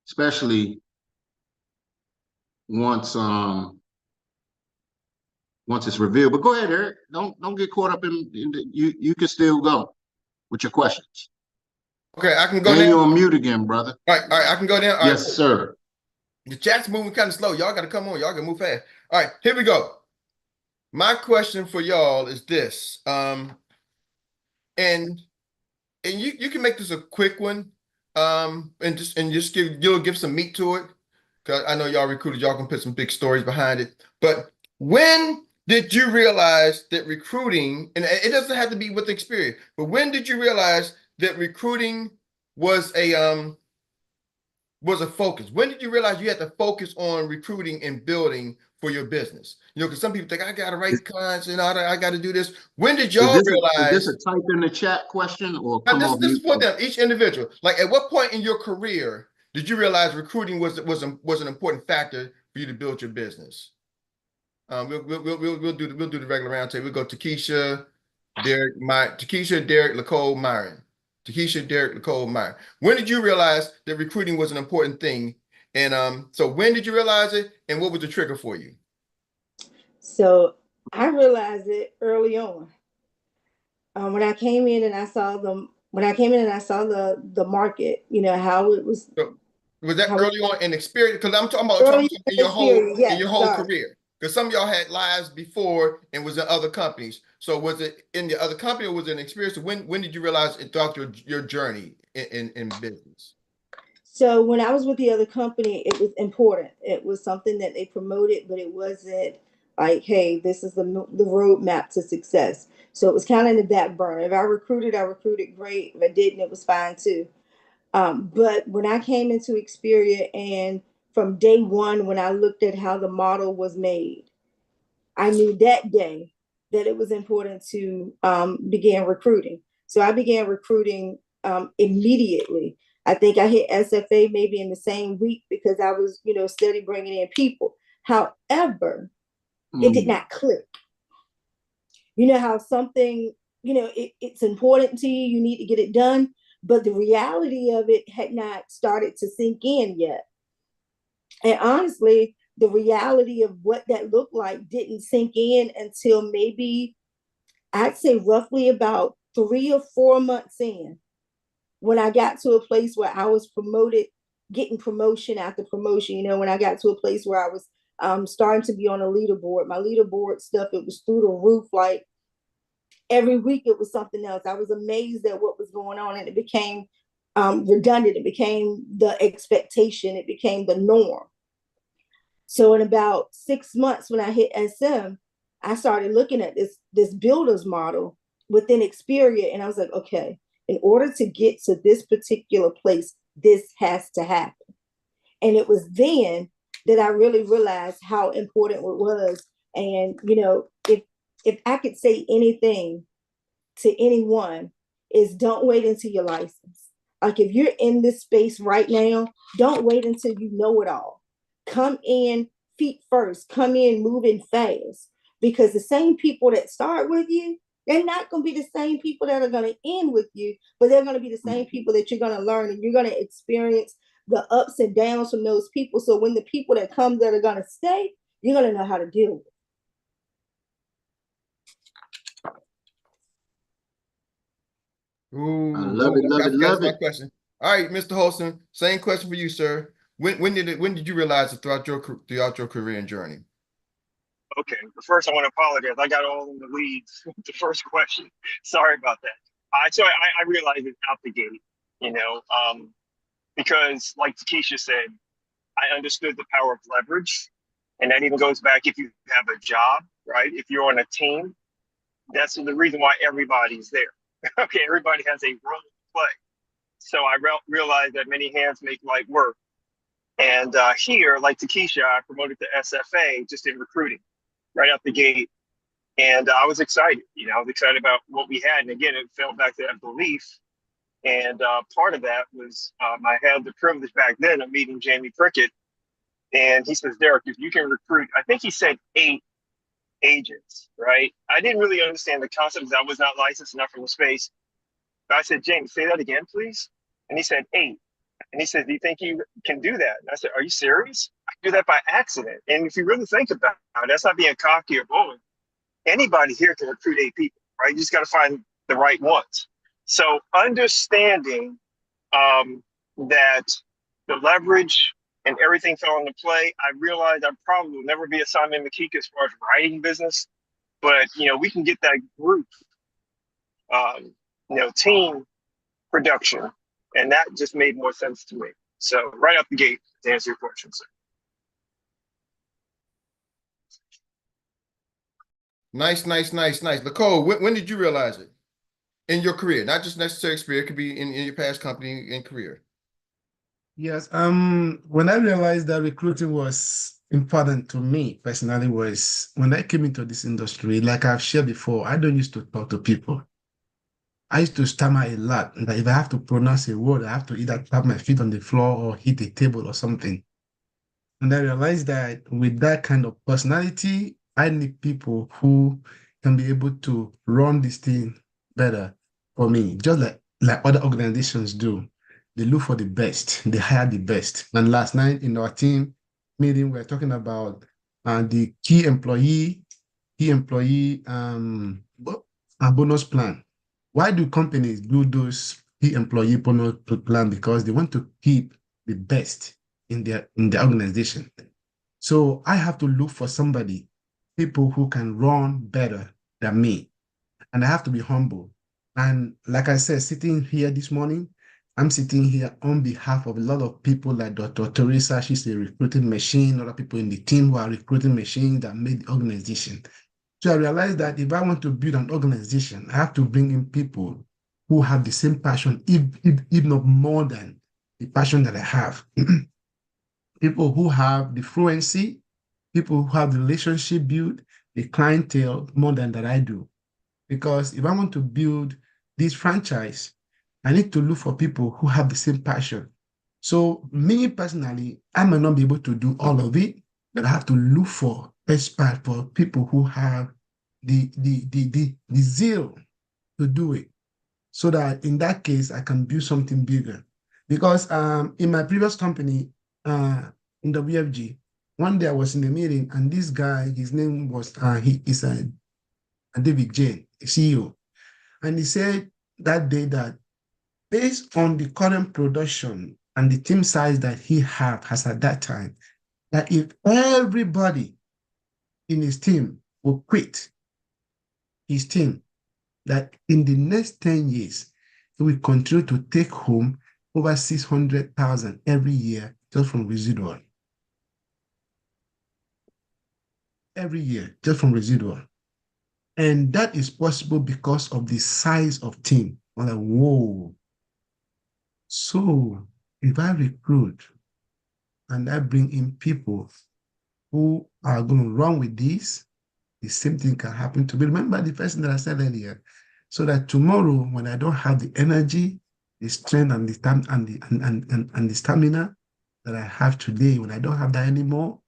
especially once it's revealed. But go ahead, Eric. Don't get caught up in the, you can still go with your questions. Okay, I can go and now. You're on mute again, brother. All right, I can go down. All yes, right. sir. The chat's moving kind of slow. Y'all got to come on. Y'all got to move fast. All right, here we go. My question for y'all is this. And you can make this a quick one. And just give some meat to it. Because I know y'all recruiters, y'all can put some big stories behind it. But when did you realize that recruiting, and it doesn't have to be with experience, but when did you realize that recruiting was a focus? When did you realize you had to focus on recruiting and building for your business? Because some people think I got to write clients and I got to do this. When did y'all realize? Is this a type in the chat question or come this, off this mute? is for them, each individual. Like, at what point in your career did you realize recruiting was an important factor for you to build your business? We'll do the regular roundtable. We'll go to Keisha, Derek, Nicole, Myron. Takesha, Derek, Nicole, Myron. When did you realize that recruiting was an important thing? And so when did you realize it? And what was the trigger for you? So I realized it early on. When I came in and I saw the market, how it was. So, was that early on in experience? Because I'm talking about in your whole career. Because some of y'all had lives before and was in other companies. So was it in the other company or was it an experience? When did you realize it throughout your journey in business? So when I was with the other company, it was important. It was something that they promoted, but it wasn't like, hey, this is the roadmap to success. So it was kind of in the back burner. If I recruited great. If I didn't, it was fine too. But when I came into Xperia, and from day one, when I looked at how the model was made, I knew that day that it was important to begin recruiting. So I began recruiting immediately. I think I hit SFA maybe in the same week because I was, steady bringing in people. However, it did not click. You know how something, it's important to you, you need to get it done, but the reality of it had not started to sink in yet. And honestly, the reality of what that looked like didn't sink in until maybe, I'd say roughly about 3 or 4 months in, when I got to a place where I was promoted, getting promotion after promotion. When I got to a place where I was starting to be on a leaderboard, my leaderboard stuff, it was through the roof. Like, every week it was something else. I was amazed at what was going on, and it became redundant. It became the expectation. It became the norm. So in about 6 months, when I hit SM, I started looking at this builder's model within Xperia, and I was like, okay, in order to get to this particular place, this has to happen. And it was then that I really realized how important it was. And if I could say anything to anyone, is don't wait until your license. Like, if you're in this space right now, don't wait until you know it all. Come in feet first, come in moving fast, because the same people that start with you, They're not going to be the same people that are going to end with you, but they're going to be the same people that you're going to learn, and you're going to experience the ups and downs from those people. So when the people that come that are going to stay, you're going to know how to deal with it. Ooh, I love it, I love it, forgot to ask love my it. question. All right, Mr. Holston, same question for you, sir. When did you realize it throughout your career and journey? Okay, but first I want to apologize. I got all in the weeds with the first question. Sorry about that. I realized it out the gate, you know, because like Takesha said, I understood the power of leverage. And that even goes back if you have a job, right? If you're on a team, that's the reason why everybody's there. Okay, everybody has a role to play. So I realized that many hands make light work. And here, like Takesha, I promoted to SFA just in recruiting right out the gate. And I was excited, you know, I was excited about what we had. And again, it fell back to that belief. And part of that was I had the privilege back then of meeting Jamie Prickett. And he says, Derek, if you can recruit, I think he said 8 agents, right? I didn't really understand the concept because I was not licensed enough from the space. But I said, James, say that again, please. And he said, 8. And he said, do you think you can do that? And I said, are you serious? I do that by accident. And if you really think about it, that's not being cocky or bold. Anybody here can recruit 8 people, right? You just got to find the right ones. So understanding that the leverage and everything fell into play, I realized I probably will never be a Simon McKeek as far as writing business, but you know, we can get that group, you know, team production, and that just made more sense to me. So right out the gate, to answer your question, sir. Nice. Nicole, when did you realize it in your career? Not just necessary experience, it could be in your past company and career. Yes. When I realized that recruiting was important to me personally was when I came into this industry, like I've shared before, I don't used to talk to people. I used to stammer a lot. Like if I have to pronounce a word, I have to either tap my feet on the floor or hit a table or something. And I realized that with that kind of personality, I need people who can be able to run this thing better for me, just like other organizations do. They look for the best, they hire the best. And last night in our team meeting, we were talking about the key employee bonus plan. Why do companies do those key employee bonus plan? Because they want to keep the best in their organization. So I have to look for people who can run better than me. And I have to be humble. And like I said, sitting here this morning, I'm sitting here on behalf of a lot of people like Dr. Teresa. She's a recruiting machine, other people in the team who are recruiting machines that made the organization. So I realized that if I want to build an organization, I have to bring in people who have the same passion, if not more than the passion that I have. People who have the fluency, people who have the relationship built, the clientele more than that I do. Because if I want to build this franchise, I need to look for people who have the same passion. So me personally, I might not be able to do all of it, but I have to look for experts, for people who have the zeal to do it. So that in that case, I can build something bigger. Because in my previous company, in WFG, one day I was in a meeting and this guy, his name was, he is a David Jane, CEO. And he said that day that based on the current production and the team size that he has at that time, that if everybody in his team will quit his team, that in the next 10 years, he will continue to take home over 600,000 every year just from residual. Every year, just from residual. And that is possible because of the size of team. I'm like, whoa. So if I recruit and I bring in people who are going to run with this, the same thing can happen to me. Remember the person that I said earlier, so that tomorrow when I don't have the energy, the strength, and the stamina that I have today, when I don't have that anymore,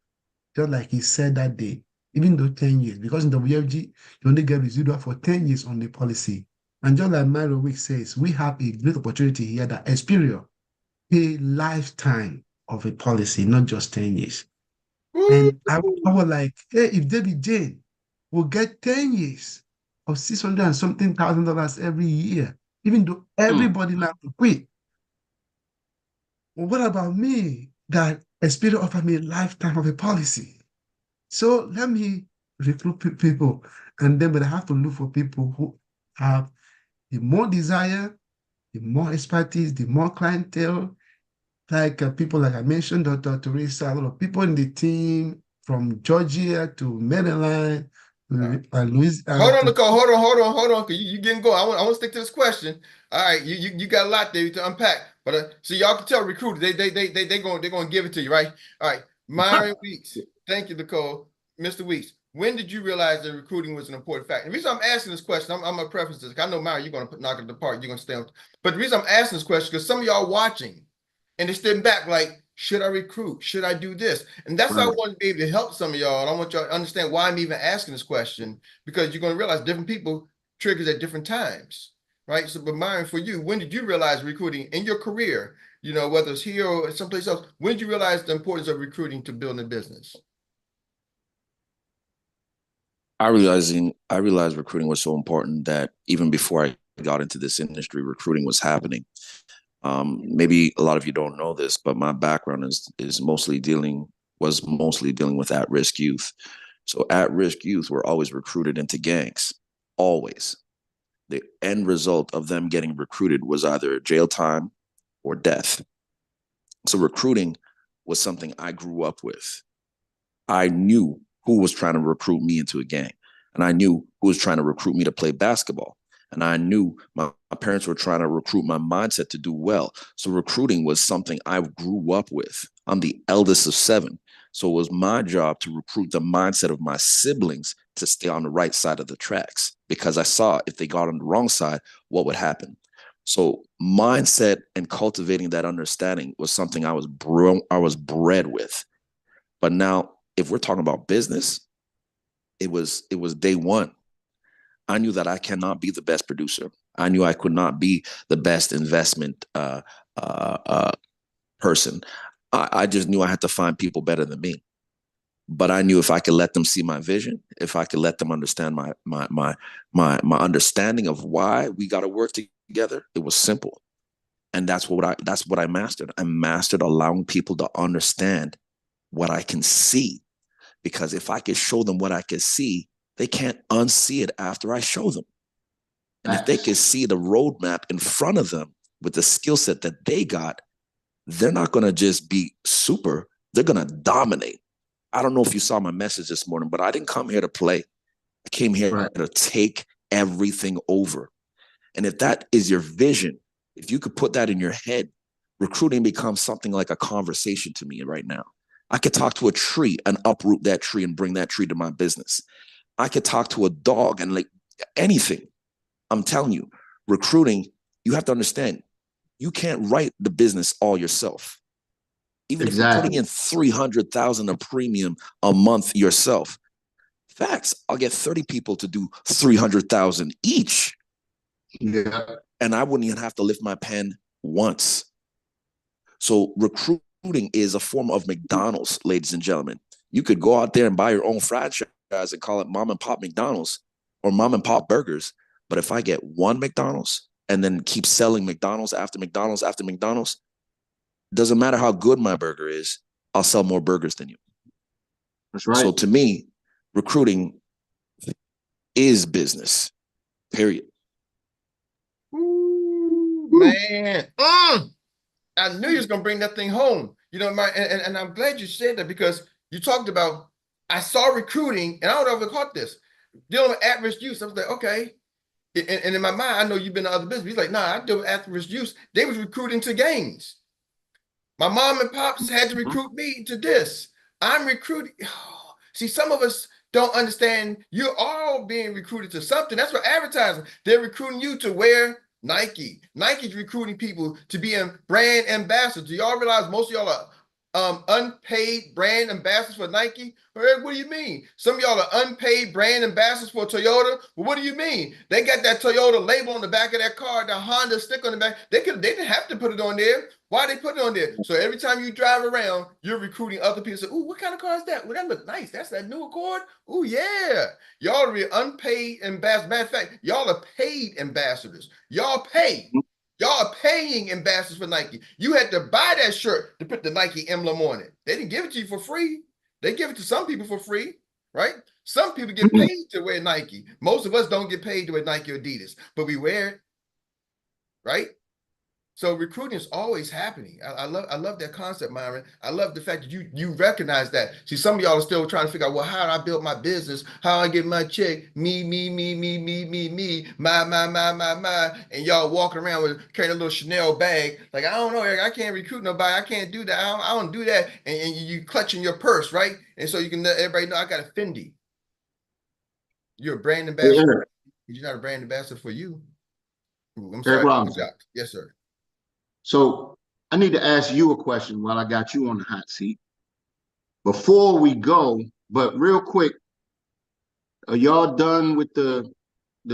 just like he said that day, even though 10 years, because in WFG, you only get residual for 10 years on the policy. And just like Myro Wick says, we have a great opportunity here that Experior pay lifetime of a policy, not just 10 years. And I was like, hey, if David Jane will get 10 years of 600 and something thousand dollars every year, even though everybody now to quit. Well, what about me that Experior offered me a lifetime of a policy? So let me recruit people, and then but I have to look for people who have the more desire, the more expertise, the more clientele, like people like I mentioned, Dr. Teresa, a lot of people in the team from Georgia to Maryland, Louisiana. Hold on, Nicole. Hold on. Cause you getting going. I want to stick to this question. All right, you got a lot there to unpack. But so y'all can tell recruiters they're going to give it to you, right? All right, Myron Weeks. Thank you, Nicole. Mr. Weeks, when did you realize that recruiting was an important factor? The reason I'm asking this question, I'm gonna preface this. I know Myron, you're gonna knock it apart. You're gonna stay on. But the reason I'm asking this question because some of y'all watching and they're stepping back like, should I recruit? Should I do this? And that's how I want to be able to help some of y'all. And I want y'all to understand why I'm even asking this question, because you're going to realize different people triggers at different times, right? So, but Myron, for you, when did you realize recruiting in your career, you know, whether it's here or someplace else, when did you realize the importance of recruiting to building a business? I realized recruiting was so important that even before I got into this industry, recruiting was happening. Maybe a lot of you don't know this, but my background was mostly dealing with at-risk youth. So at-risk youth were always recruited into gangs, always. The end result of them getting recruited was either jail time or death. So recruiting was something I grew up with. I knew who was trying to recruit me into a gang, and I knew who was trying to recruit me to play basketball. And I knew my parents were trying to recruit my mindset to do well. So recruiting was something I grew up with. I'm the eldest of 7. So it was my job to recruit the mindset of my siblings to stay on the right side of the tracks, because I saw if they got on the wrong side, what would happen. So mindset and cultivating that understanding was something I was bred with. But now, if we're talking about business, it was day one. I knew that I cannot be the best producer. I knew I could not be the best investment person. I just knew I had to find people better than me. But I knew if I could let them see my vision, if I could let them understand my understanding of why we got to work together, it was simple. And that's what I mastered. I mastered allowing people to understand what I can see. Because if I could show them what I could see, they can't unsee it after I show them. And if they can see the roadmap in front of them with the skill set that they got, they're not going to just be super. They're going to dominate. I don't know if you saw my message this morning, but I didn't come here to play. I came here to take everything over. And if that is your vision, if you could put that in your head, recruiting becomes something like a conversation to me right now. I could talk to a tree and uproot that tree and bring that tree to my business. I could talk to a dog and like anything. I'm telling you, recruiting, you have to understand, you can't write the business all yourself. Even if you're putting in $300,000 a premium a month yourself, facts, I'll get 30 people to do $300,000 each. Yeah. And I wouldn't even have to lift my pen once. So recruiting is a form of McDonald's, ladies and gentlemen. You could go out there and buy your own franchise and call it mom and pop McDonald's or mom and pop burgers. But if I get one McDonald's and then keep selling McDonald's after McDonald's after McDonald's, doesn't matter how good my burger is, I'll sell more burgers than you. That's right. So to me, recruiting is business, period. Ooh, man. I knew you was going to bring that thing home. You know, and I'm glad you said that, because you talked about, I saw recruiting, and I don't know if I caught this, dealing with at-risk youth. I was like, okay. And in my mind, I know you've been to other business. He's like, nah, I deal with at-risk youth. They was recruiting to gangs. My mom and pops had to recruit me to this. I'm recruiting. Oh, see, some of us don't understand you're all being recruited to something. That's what advertising. They're recruiting you to wear Nike. Nike's recruiting people to be a brand ambassador. Do y'all realize most of y'all are unpaid brand ambassadors for Nike? What do you mean? Some of y'all are unpaid brand ambassadors for Toyota. Well, what do you mean? They got that Toyota label on the back of their car, the Honda sticker on the back. They didn't have to put it on there. Why they put it on there? So every time you drive around, you're recruiting other people. Say, "Ooh, what kind of car is that? Well, that look nice. That's that new Accord. Ooh, yeah." Y'all are unpaid ambassadors. Matter of fact, y'all are paid ambassadors. Y'all pay. Y'all are paying ambassadors for Nike. You had to buy that shirt to put the Nike emblem on it. They didn't give it to you for free. They give it to some people for free, right? Some people get paid to wear Nike. Most of us don't get paid to wear Nike or Adidas, but we wear it, right? So recruiting is always happening. I love that concept, Myron. I love the fact that you recognize that. See, some of y'all are still trying to figure out, well, how do I build my business? How I get my check? Me, my. And y'all walking around with carrying a little Chanel bag. Like, I don't know, Eric, I can't recruit nobody. I can't do that. I don't do that. And you clutching your purse, right? And so you can let everybody know I got a Fendi. You're a brand ambassador. You're not a brand ambassador for you. Ooh, I'm sorry. Yes, sir. So I need to ask you a question while I got you on the hot seat. Before we go, but real quick, are y'all done with the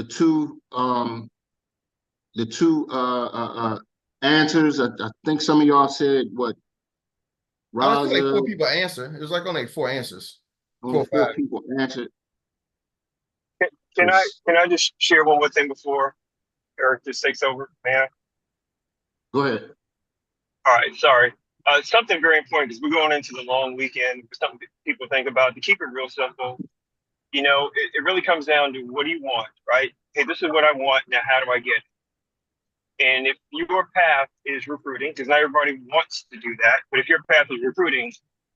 two answers? I think some of y'all said what? I was like 4 people answer. It was like only 4 answers. Only 4 people answered. Can I just share one more thing before Eric just takes over, man? Go ahead. All right, sorry. Something very important because we're going into the long weekend. Something people think about. To keep it real simple, you know, it really comes down to what do you want, right? Hey, this is what I want. Now, how do I get it? And if your path is recruiting, because not everybody wants to do that, but if your path is recruiting,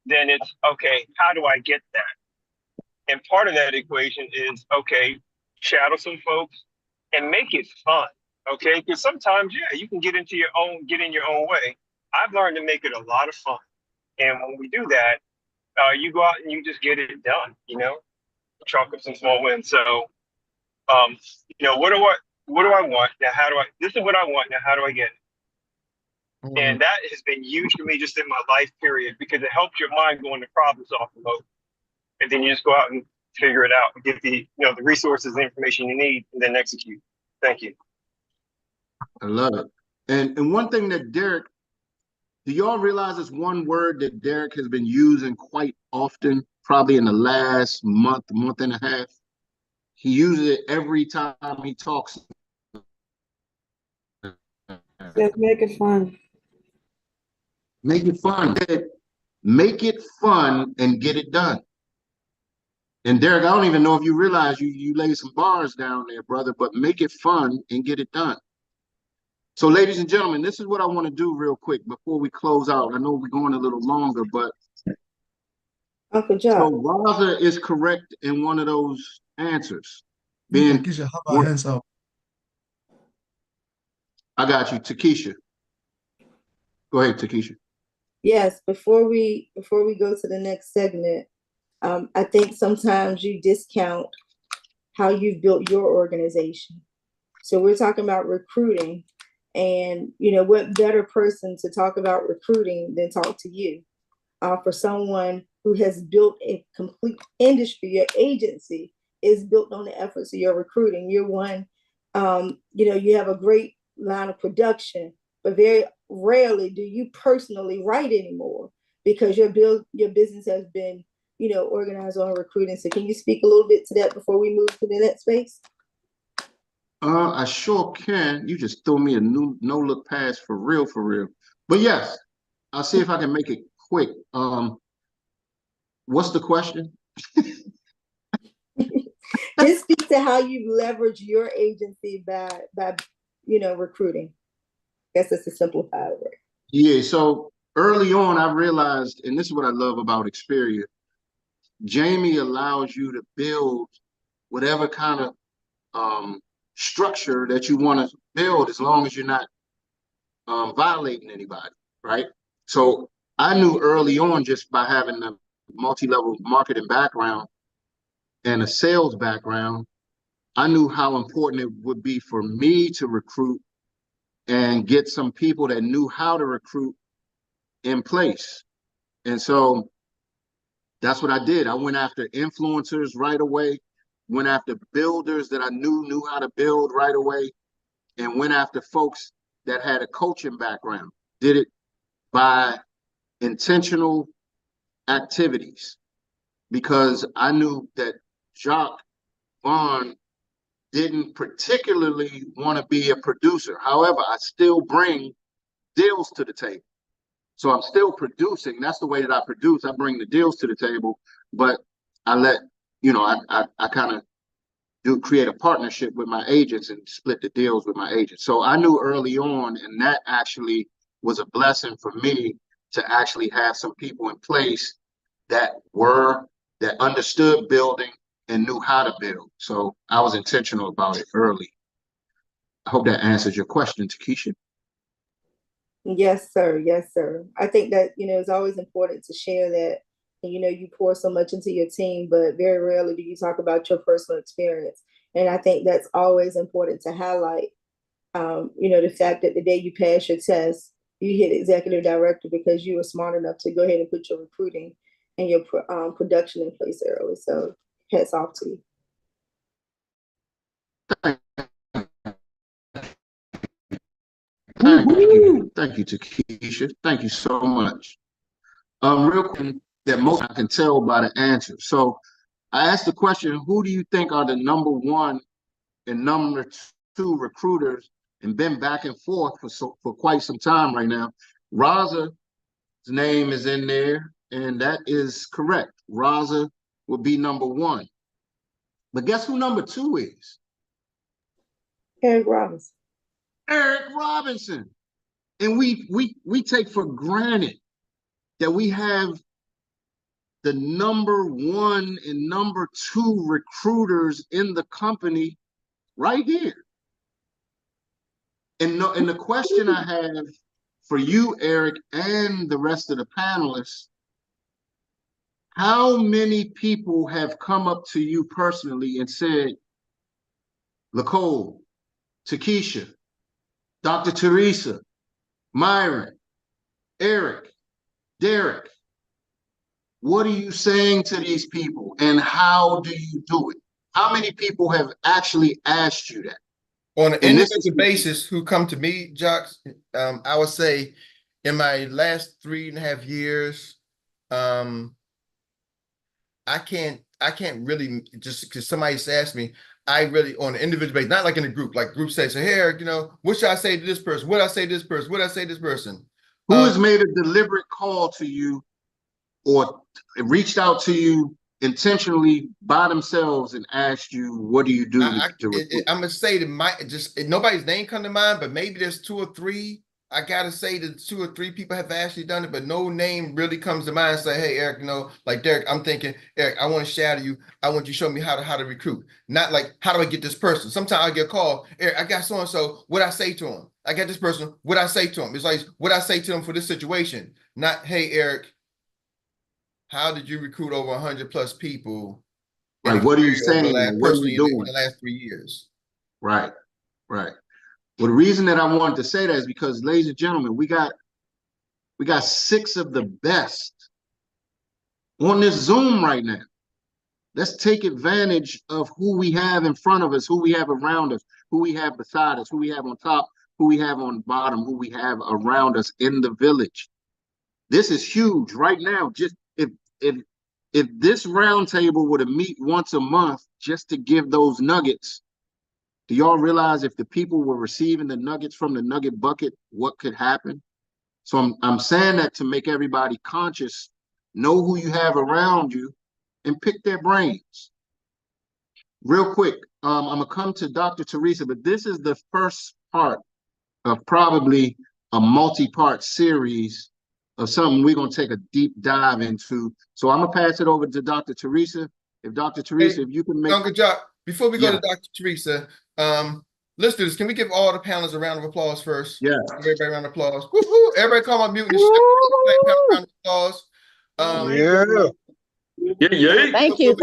then it's okay. How do I get that? And part of that equation is okay. Shadow some folks and make it fun. Okay, because sometimes, yeah, you can get in your own way. I've learned to make it a lot of fun, and when we do that, you go out and you just get it done. You know, chalk up some small wins. So, you know, what do I want now? How do I? This is what I want now. How do I get it? And that has been huge for me just in my life period because it helps your mind go into problem solving mode, and then you just go out and figure it out and get the the resources, the information you need, and then execute. Thank you. I love it. And one thing that Derek, do y'all realize it's one word that Derek has been using quite often, probably in the last month and a half? He uses it every time he talks. Let's make it fun. Make it fun. Make it fun and get it done. And Derek, I don't even know if you realize you laid some bars down there, brother, but make it fun and get it done. So, ladies and gentlemen, this is what I want to do real quick before we close out. I know we're going a little longer, but Uncle Joe. So Raza is correct in one of those answers. Takesha, have our hands up. I got you, Takesha. Go ahead, Takesha. Yes, before we go to the next segment, I think sometimes you discount how you've built your organization. So we're talking about recruiting. And, what better person to talk about recruiting than talk to you for someone who has built a complete industry. Your agency is built on the efforts of your recruiting. You're one, you have a great line of production, but very rarely do you personally write anymore because your business has been, organized on recruiting. So can you speak a little bit to that before we move to the next space? I sure can. You just throw me a no-look pass for real. But yes, I'll see if I can make it quick. What's the question? Just speak to how you leverage your agency by recruiting. I guess it's a simplified word. Yeah, so early on, I realized, and this is what I love about Xperia, Jamie allows you to build whatever kind of structure that you want to build as long as you're not violating anybody, right? So I knew early on, just by having a multi-level marketing background and a sales background, I knew how important it would be for me to recruit and get some people that knew how to recruit in place. And so that's what I did. I went after influencers right away, went after builders that I knew how to build right away, and went after folks that had a coaching background. Did it by intentional activities because I knew that Jacques Vaughn didn't particularly want to be a producer. However, I still bring deals to the table. So I'm still producing. That's the way that I produce. I bring the deals to the table, but I let, I kind of do create a partnership with my agents and split the deals with my agents. So I knew early on, and that actually was a blessing for me to actually have some people in place that understood building and knew how to build. So I was intentional about it early. I hope that answers your question, Takesha. Yes, sir. Yes, sir. I think that, it's always important to share that. And, you pour so much into your team, but very rarely do you talk about your personal experience. And I think that's always important to highlight, the fact that the day you pass your test, you hit executive director because you were smart enough to go ahead and put your recruiting and your production in place early. So hats off to you. Thank you, Takesha. Thank you so much. Real quick, that most I can tell by the answer. So I asked the question, who do you think are the number one and number two recruiters, and been back and forth for quite some time right now. Raza's name is in there, and that is correct. Raza will be number one. But guess who number two is? Eric Robinson. Eric Robinson. And we take for granted that we have the number one and number two recruiters in the company right here. And the question I have for you, Eric, and the rest of the panelists, how many people have come up to you personally and said, Nicole, Takesha, Dr. Teresa, Myron, Eric, Derek, what are you saying to these people and how do you do it? How many people have actually asked you that? On an individual basis who come to me, Jacques, I would say in my last 3.5 years, I can't really, just because somebody's asked me, I really, on an individual basis, not like in a group, like group say, so hey, Eric, what should I say to this person? What I say to this person? What I say to this person? Who has made a deliberate call to you or reached out to you intentionally by themselves and asked you, what do you do I'm gonna say that nobody's name come to mind, but maybe there's 2 or 3. I gotta say that 2 or 3 people have actually done it, but no name really comes to mind and say, hey, Eric, like Derek, I'm thinking, Eric, I want to shadow you. I want you to show me how to recruit. Not like, how do I get this person? Sometimes I get a call, Eric, I got so-and-so, what I say to him? I got this person, what I say to him? It's like, what I say to him for this situation? Not, hey, Eric, how did you recruit over 100+ people? Right, what are you saying? What are you doing in the last 3 years? Right, right. Well, the reason that I wanted to say that is because, ladies and gentlemen, we got 6 of the best on this Zoom right now. Let's take advantage of who we have in front of us, who we have around us, who we have beside us, who we have on top, who we have on bottom, who we have around us in the village. This is huge right now. Just if this roundtable were to meet once a month just to give those nuggets, do y'all realize if the people were receiving the nuggets from the nugget bucket, what could happen? So I'm saying that to make everybody conscious, know who you have around you, and pick their brains. Real quick, I'm gonna come to Dr. Teresa, but this is the first part of probably a multi-part series of something we're gonna take a deep dive into. So I'm gonna pass it over to Dr. Teresa. If Dr. Teresa, if you can make Uncle Jock, before we go to Dr. Teresa, let's do this. Can we give all the panelists a round of applause first? Yeah. Everybody a round of applause. Woo-hoo! Everybody come on mute and round of applause. Yeah. Thank you.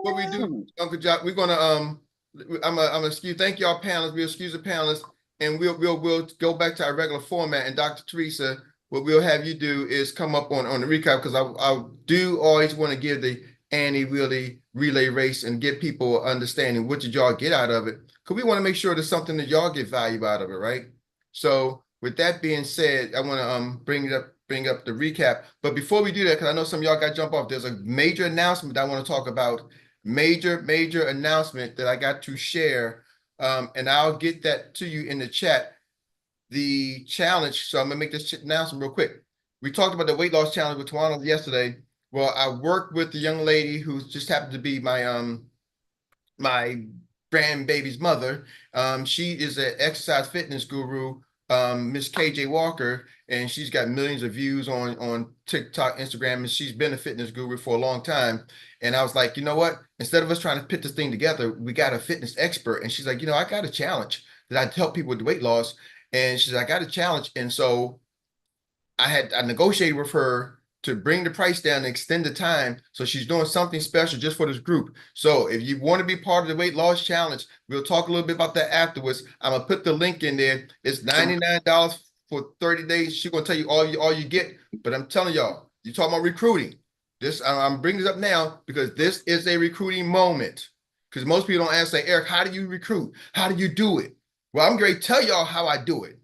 What we do, Uncle Jock, we're gonna I'm gonna excuse. Thank y'all panelists. We'll excuse the panelists, and we'll go back to our regular format. And Dr. Teresa, what we'll have you do is come up on the recap, because I do always want to give the Annie Willie relay race and get people understanding what did y'all get out of it, because we want to make sure there's something that y'all get value out of it, right? So with that being said, I want to bring up the recap. But before we do that, because I know some of y'all got to jump off, there's a major announcement that I want to talk about. Major announcement that I got to share. And I'll get that to you in the chat. The challenge. So I'm gonna make this announcement real quick. We talked about the weight loss challenge with Tawana yesterday. Well, I worked with the young lady who just happened to be my grandbaby's mother. She is an exercise fitness guru, Miss KJ Walker, and she's got millions of views on TikTok, Instagram, and she's been a fitness guru for a long time. And I was like, you know what? Instead of us trying to put this thing together, we got a fitness expert. And she's like, I got a challenge that I help people with weight loss. And she's like, I got a challenge. And so I negotiated with her to bring the price down and extend the time. So she's doing something special just for this group. So if you want to be part of the weight loss challenge, we'll talk a little bit about that afterwards. I'm gonna put the link in there. It's $99 for 30 days. She's gonna tell you all you get. But I'm telling y'all, you talking about recruiting. I'm bringing this up now because this is a recruiting moment. Because most people don't ask, say, Eric, how do you recruit? How do you do it? Well, I'm going to tell y'all how I do it.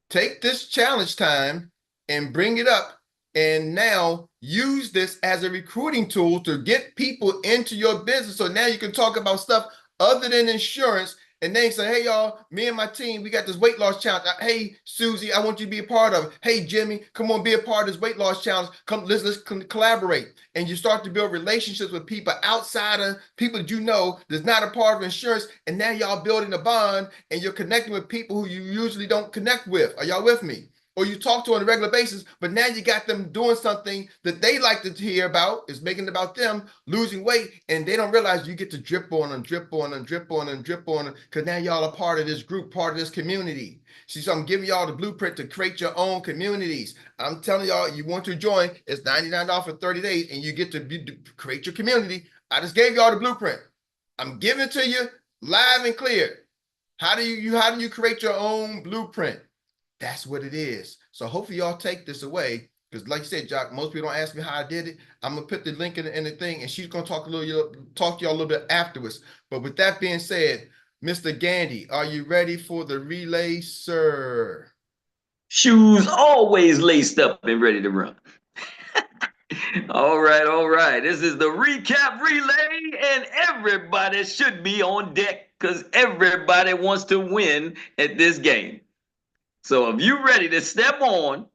Take this challenge time and bring it up, and now use this as a recruiting tool to get people into your business. So now you can talk about stuff other than insurance, and then say, hey, y'all, me and my team, we got this weight loss challenge. Hey, Susie, I want you to be a part of it. Hey, Jimmy, come on, be a part of this weight loss challenge. Come, let's collaborate. And you start to build relationships with people outside of people that you know that's not a part of insurance. And now y'all building a bond, and you're connecting with people who you usually don't connect with. Are y'all with me? Or you talk to on a regular basis, but now you got them doing something that they like to hear about, is making it about them losing weight, and they don't realize you get to drip on them, because now y'all are part of this group, part of this community. See, so I'm giving y'all the blueprint to create your own communities. I'm telling y'all, you want to join, it's $99 for 30 days, and you get to create your community. I just gave y'all the blueprint. I'm giving it to you live and clear. How do you create your own blueprint? That's what it is. So hopefully y'all take this away, because like you said, Jock, most people don't ask me how I did it. I'm gonna put the link in the thing, and she's gonna talk to y'all a little bit afterwards. But with that being said, Mr. Gandy, are you ready for the relay, sir? Shoes always laced up and ready to run. All right. This is the recap relay, and everybody should be on deck because everybody wants to win at this game. So if you're ready to step on,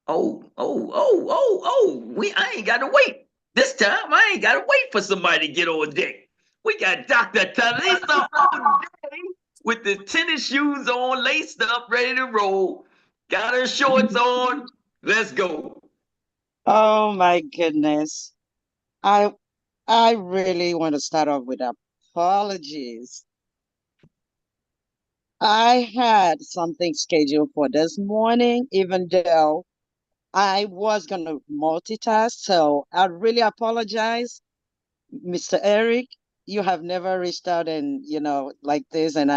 I ain't got to wait. This time, I ain't got to wait for somebody to get on deck. We got Dr. Talisa on deck with the tennis shoes on, laced up, ready to roll. Got her shorts on. Let's go. Oh my goodness. I really want to start off with apologies. I had something scheduled for this morning, even though I was going to multitask. So I really apologize, Mr. Eric. You have never reached out and, like this. And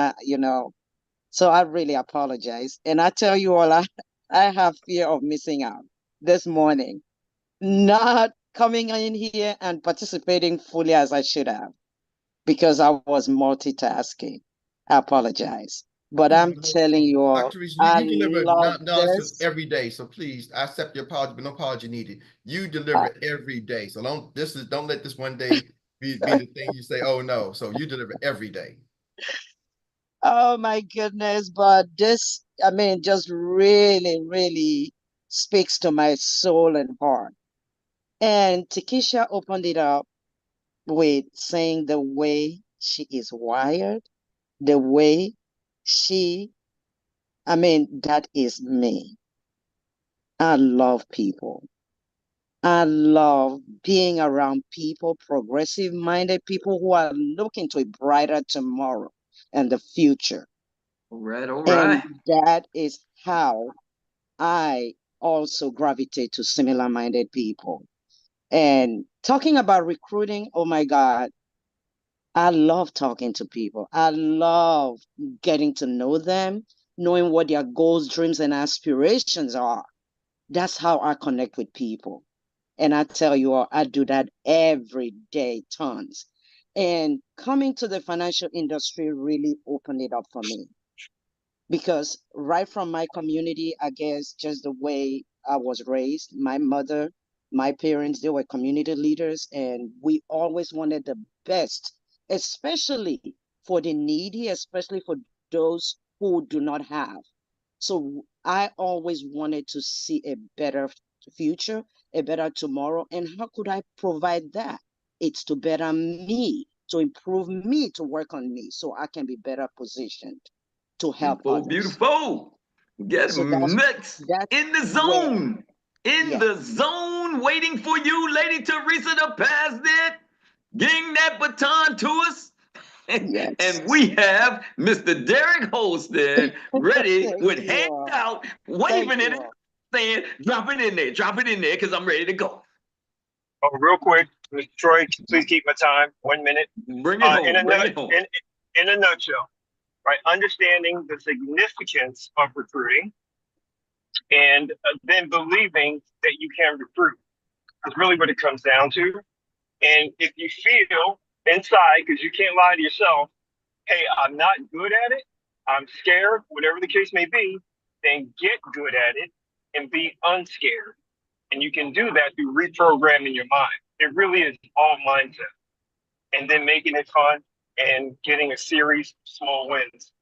so I really apologize. And I tell you all, I have fear of missing out this morning, not coming in here and participating fully as I should have, because I was multitasking. I apologize. But I'm telling you all, Dr. Reese, I you deliver love nonsense this. every day. So please, I accept your apology, but no apology needed. You deliver every day. So don't let this one day be the thing you say, oh no. So you deliver every day. Oh my goodness. But this, just really, really speaks to my soul and heart. And Takesha opened it up with saying the way she is wired, the way that is me. I love people. I love being around people, progressive minded people who are looking to a brighter tomorrow and the future. All right. And that is how I also gravitate to similar minded people. And talking about recruiting, oh my God, I love talking to people. I love getting to know them, knowing what their goals, dreams, and aspirations are. That's how I connect with people. And I tell you all, I do that every day, tons. And coming to the financial industry really opened it up for me, because right from my community, I guess just the way I was raised, my mother, my parents, they were community leaders, and we always wanted the best, especially for the needy, especially for those who do not have. So I always wanted to see a better future, a better tomorrow. And how could I provide that? It's to better me, to improve me, to work on me so I can be better positioned to help Beautiful, others. beautiful. Get So that's next that's in the where, zone. In yes, the zone, waiting for you, Lady Teresa, to pass it. Getting that baton to us. yes. And we have Mr. Derek Holston ready Thank with you hands all. out, Thank waving you it, all. saying, drop it in there, because I'm ready to go. Oh, real quick, Mr. Troy, please keep my time. 1 minute. Bring it In home, a bring it home. in a nutshell, right? Understanding the significance of recruiting, and then believing that you can recruit is really what it comes down to. And if you feel inside, because you can't lie to yourself, hey, I'm not good at it, I'm scared, whatever the case may be, then get good at it and be unscared. And you can do that through reprogramming your mind. It really is all mindset. And then making it fun and getting a series of small wins.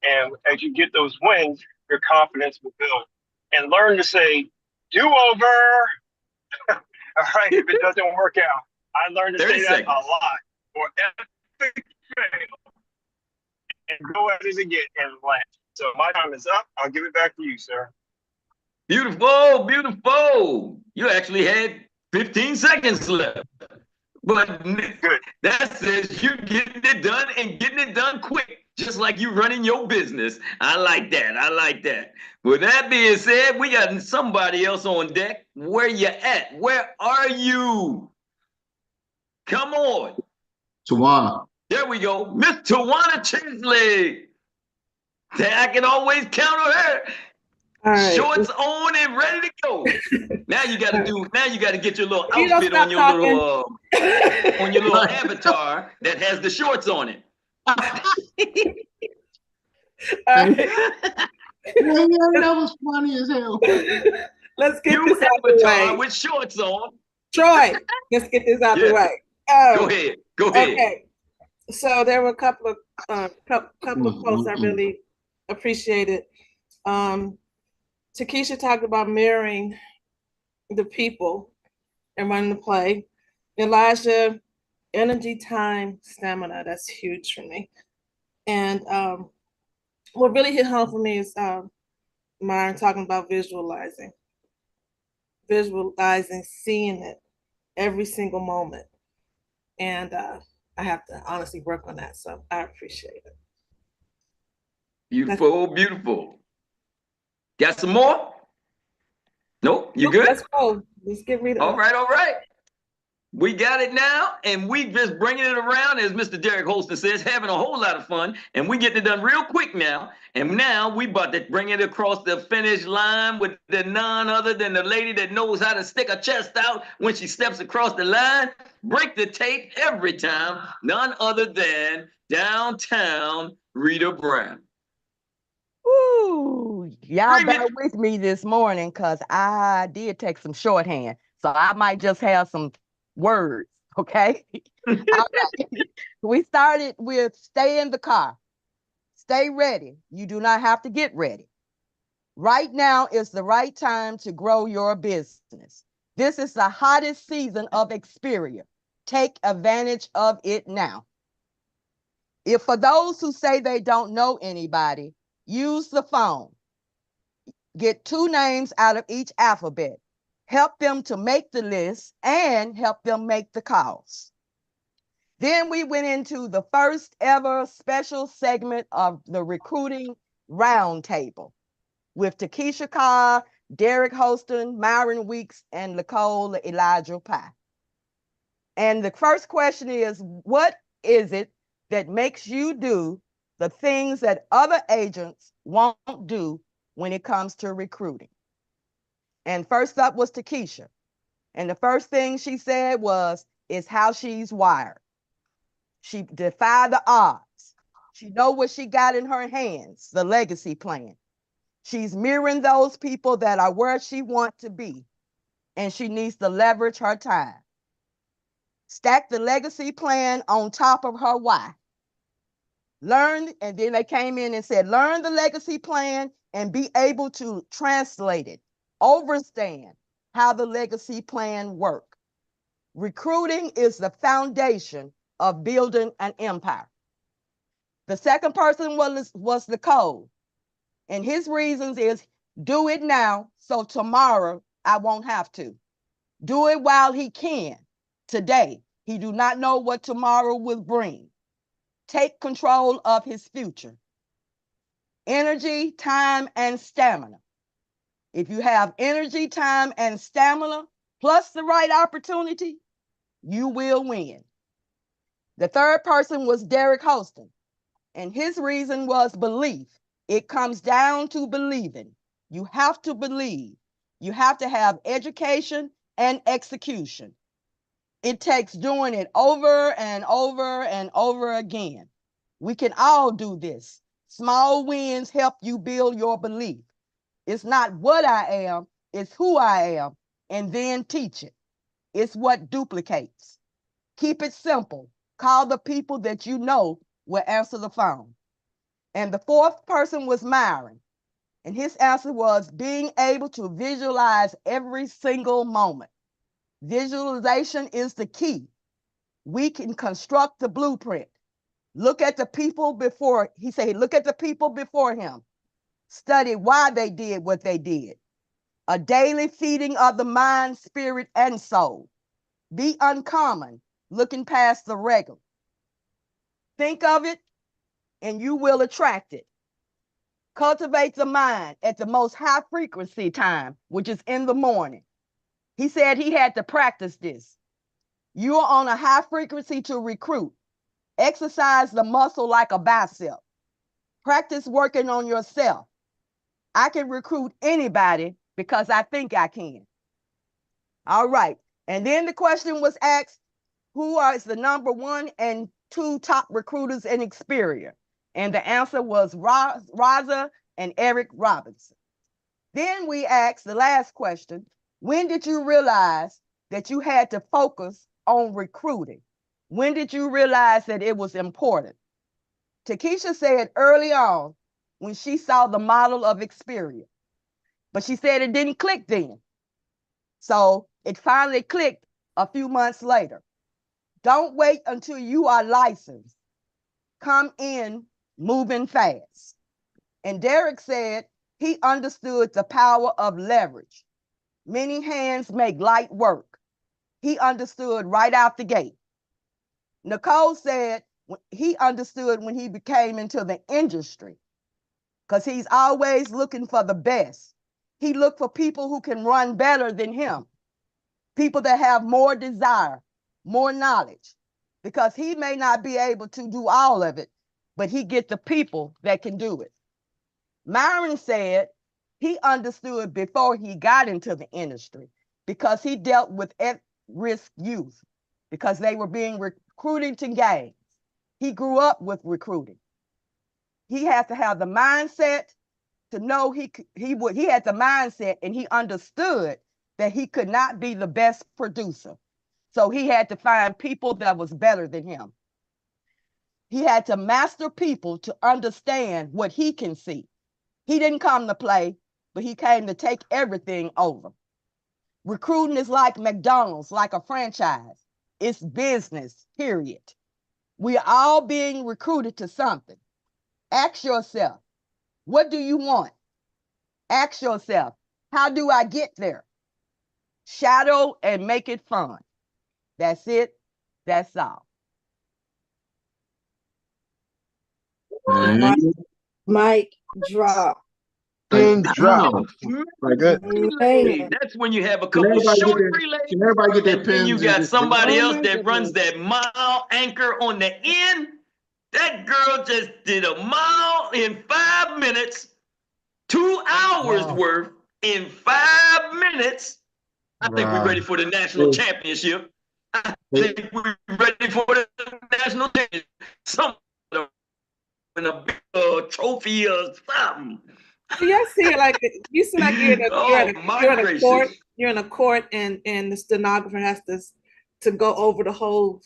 And as you get those wins, your confidence will build. And learn to say, do over. All right, if it doesn't work out. I learned to 30 say that seconds. a lot. Or epic fail. And go at it again and laugh. So my time is up. I'll give it back to you, sir. Beautiful, beautiful. You actually had 15 seconds left. But Good. that says you getting it done and getting it done quick, just like you running your business. I like that. I like that. With that being said, we got somebody else on deck. Where you at? Where are you? Come on. Tawana. There we go. Miss Tawana Chisley. I can always count on her. All right. Shorts on and ready to go. Now you got to get your little You don't outfit stop on your talking. little avatar that has the shorts on it. All right. That was funny as hell. Let's get You this out the avatar way. with shorts on. Troy, let's get this out the Yeah. way. Go ahead. Go ahead. Okay. So there were a couple of quotes I really appreciated. Takesha talked about mirroring the people and running the play. Elijah, energy, time, stamina. That's huge for me. And what really hit home for me is Myron talking about visualizing, seeing it every single moment. And I have to honestly work on that. So I appreciate it. Beautiful, beautiful. Got some more? Nope, you good? Let's go. Let's get rid of it. All right, all right. We got it now, and we just bringing it around, as Mr. Derek Holston says, having a whole lot of fun, and we getting it done real quick now. And now we about to bring it across the finish line with the none other than the lady that knows how to stick her chest out when she steps across the line, break the tape every time, none other than downtown Rita Brown. Ooh, y'all Bring bear it. with me this morning because I did take some shorthand. So I might just have some words, okay? All right. We started with stay in the car. Stay ready. You do not have to get ready. Right now is the right time to grow your business. This is the hottest season of Xperia. Take advantage of it now. If for those who say they don't know anybody, use the phone. Get 2 names out of each alphabet. Help them to make the list and help them make the calls. Then we went into the first ever special segment of the recruiting roundtable with Takesha Carr, Derek Holston, Myron Weeks, and Nicole Elijah Pye. And the first question is, what is it that makes you do the things that other agents won't do when it comes to recruiting. And first up was Takesha. And the first thing she said is how she's wired. She defied the odds. She know what she got in her hands, the legacy plan. She's mirroring those people that are where she wants to be, and she needs to leverage her time. Stack the legacy plan on top of her why. Learn, and then they came in and said, learn the legacy plan and be able to translate it, understand how the legacy plan works. Recruiting is the foundation of building an empire. The second person was Nicole, and his reasons is do it now so tomorrow I won't have to. Do it while he can. Today, he do not know what tomorrow will bring. Take control of his future. Energy, time, and stamina. If you have energy, time, and stamina, plus the right opportunity, you will win. The third person was Derek Holston, and his reason was belief. It comes down to believing. You have to believe. You have to have education and execution. It takes doing it over and over and over again. We can all do this. Small wins help you build your belief. It's not what I am, it's who I am, and then teach it. It's what duplicates. Keep it simple. Call the people that you know will answer the phone. And the fourth person was Myron. And his answer was being able to visualize every single moment. Visualization is the key. We can construct the blueprint. Look at the people before, he said, look at the people before him. Study why they did what they did. A daily feeding of the mind, spirit, and soul. Be uncommon, looking past the regular. Think of it, and you will attract it. Cultivate the mind at the most high frequency time, which is in the morning. He said he had to practice this. You're on a high frequency to recruit. Exercise the muscle like a bicep. Practice working on yourself. I can recruit anybody because I think I can. All right. And then the question was asked, who is the number 1 and 2 top recruiters in Xperia? And the answer was Raza and Eric Robinson. Then we asked the last question, when did you realize that you had to focus on recruiting? When did you realize that it was important? Takesha said early on when she saw the model of Xperia, but she said it didn't click then. So it finally clicked a few months later. Don't wait until you are licensed. Come in moving fast. And Derek said he understood the power of leverage. Many hands make light work. He understood right out the gate. Nicole said he understood when he came into the industry because he's always looking for the best. He looked for people who can run better than him, people that have more desire, more knowledge, because he may not be able to do all of it, but he get the people that can do it. Myron said he understood before he got into the industry because he dealt with at-risk youth because they were being recruited to gangs. He grew up with recruiting. He had to have the mindset to know he had the mindset and he understood that he could not be the best producer. So he had to find people that was better than him. He had to master people to understand what he can see. He didn't come to play, but he came to take everything over. Recruiting is like McDonald's, like a franchise. It's business, period. We are all being recruited to something. Ask yourself, what do you want? Ask yourself, how do I get there? Shadow and make it fun. That's it. That's all. Mic drop. Pin drop. Like that. Hey, that's when you have a couple short relays. Can everybody get their And then you pins? got somebody Oh else my that runs goodness. that mile anchor on the end. That girl just did a mile in 5 minutes, 2 hours Wow. worth in 5 minutes. I think we're Wow. ready for the national championship. I think we're ready for the national championship. Some in a big trophy or something. So y'all see it like you see like Oh my you're in a court, gracious. you're in a court and the stenographer has to go over the whole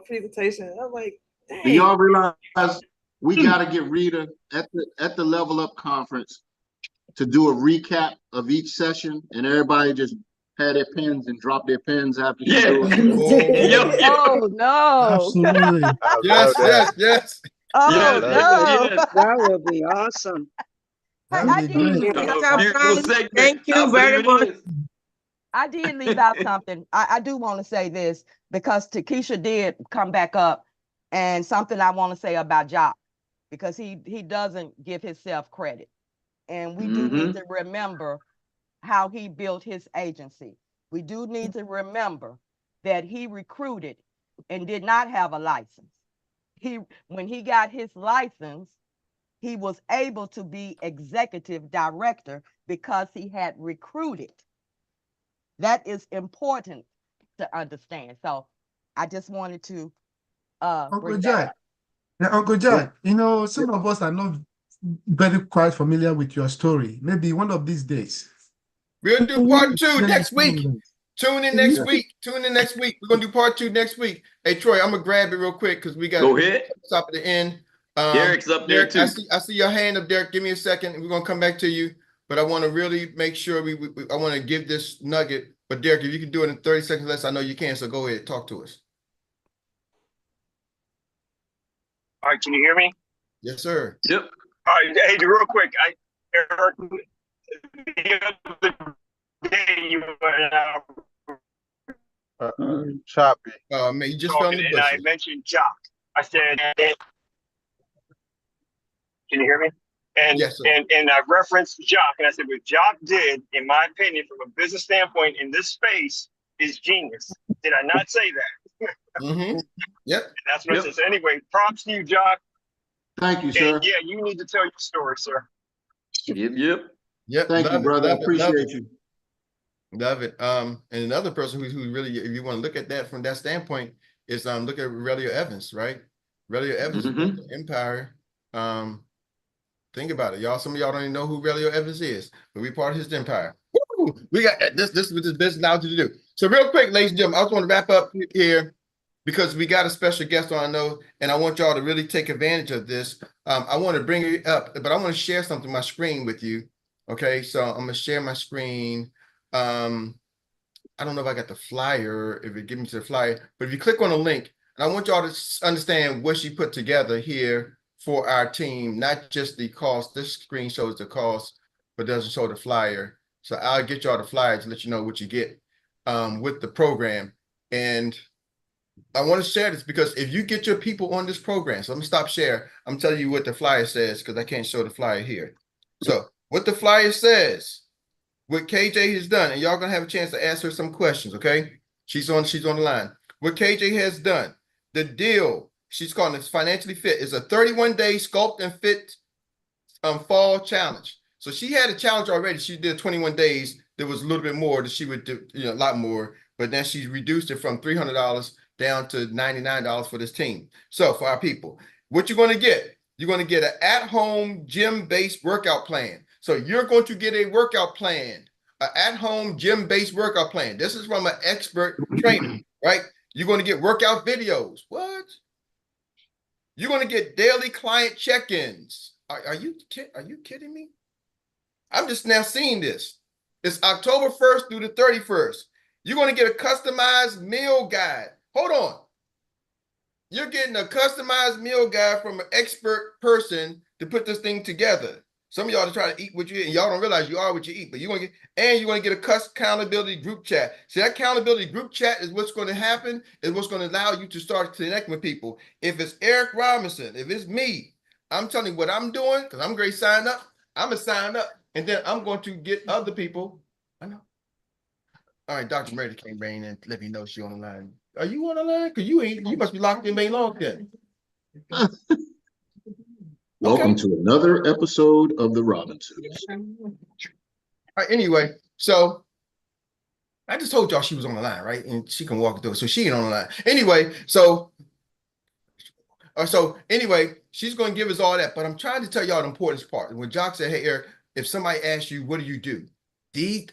presentation. I'm like, Do dang. y'all realize we got to get Rita at the Level Up conference to do a recap of each session, and everybody just had their pens and drop their pens after she do it. Yep, yep. Oh no. Absolutely. I love that. Yes. Oh Yes, no. yes. That would be awesome. That I would be did great. leave out Beautiful something. segment. Thank you I very believe much. it is. I did leave out something. I do want to say this because Takesha did come back up, and something I want to say about Jock, because he doesn't give himself credit. And we do need to remember how he built his agency. We do need to remember that he recruited and did not have a license. When he got his license, he was able to be executive director because he had recruited. That is important to understand. So I just wanted to Uncle bring that Jack. up. Now, Uncle Jack, you know, some of us are not very quite familiar with your story. Maybe one of these days. We'll do part 2 Let next us know week. that. Tune in next week. Tune in next week. We're gonna do part 2 next week. Hey Troy, I'm gonna grab it real quick because we got Go ahead. stop at the end. Derek's up there Derek, too. I see your hand up, Derek. Give me a second. We're gonna come back to you, but I want to really make sure I want to give this nugget. But Derek, if you can do it in 30 seconds less, I know you can. So go ahead, talk to us. All right, can you hear me? Yes, sir. Yep. All right, hey, real quick, I heard the other day you were choppy. Man, you just fell in talking, the and I bushes. mentioned Jock. I said, can you hear me? And Yes, sir. and I referenced Jock, and I said, what Jock did, in my opinion, from a business standpoint in this space, is genius. Did I not say that? Yep. And that's what I said. So anyway, props to you, Jock. Thank you, sir. And yeah, you need to tell your story, sir. Yep. Thank you, Love it, brother. I love it, love appreciate it. you. Love it. And another person who really, if you want to look at that from that standpoint, is look at Aurelio Evans, right? Aurelio Evans built an empire. Think about it, y'all. Some of y'all don't even know who Aurelio Evans is, but we part of his empire. Woo! We got this. This is what this business allows you to do. So real quick, ladies and gentlemen, I just want to wrap up here because we got a special guest on, I know, and I want y'all to really take advantage of this. I want to bring it up, but I want to share something on my screen with you. Okay, so I'm gonna share my screen. I don't know if I got the flyer, if it gives me to the flyer, but if you click on the link, and I want y'all to understand what she put together here for our team, not just the cost. This screen shows the cost, but doesn't show the flyer. So I'll get y'all the flyer to let you know what you get with the program. And I want to share this because if you get your people on this program, so let me stop share. I'm telling you what the flyer says because I can't show the flyer here. So what the flyer says, what KJ has done, and y'all gonna have a chance to ask her some questions, okay? She's on the line. What KJ has done, the deal, she's calling this Financially Fit, is a 31-day sculpt and fit fall challenge. So she had a challenge already. She did 21 days. There was a little bit more that she would do, a lot more, but then she reduced it from $300 down to $99 for this team. So for our people, what you're going to get, you're going to get an at-home gym-based workout plan. So you're going to get a workout plan, an at-home gym-based workout plan. This is from an expert trainer, right? You're going to get workout videos. What? You're going to get daily client check-ins. Are you kidding me? I'm just now seeing this. It's October 1st through the 31st. You're going to get a customized meal guide. Hold on. You're getting a customized meal guide from an expert person to put this thing together. Some of y'all are trying to eat what you eat, and y'all don't realize you are what you eat, but you're going to get, and you're going to get a accountability group chat. See, that accountability group chat is what's going to happen, is what's going to allow you to start connecting with people. If it's Eric Robinson, if it's me, I'm telling you what I'm doing, because I'm going to sign up. I'm going to sign up, and then I'm going to get other people. I know. All right, Dr. Meredith came in and let me know she's on the line. Are you on the line? Because you must be locked in, ain't long then. Welcome to another episode of the Robinsons. All right, anyway, so I just told y'all she was on the line, right? And she can walk through, so she ain't on the line. Anyway, so anyway, she's going to give us all that, but I'm trying to tell y'all the important part. When Jock said, "Hey, Eric, if somebody asks you, what do you do?"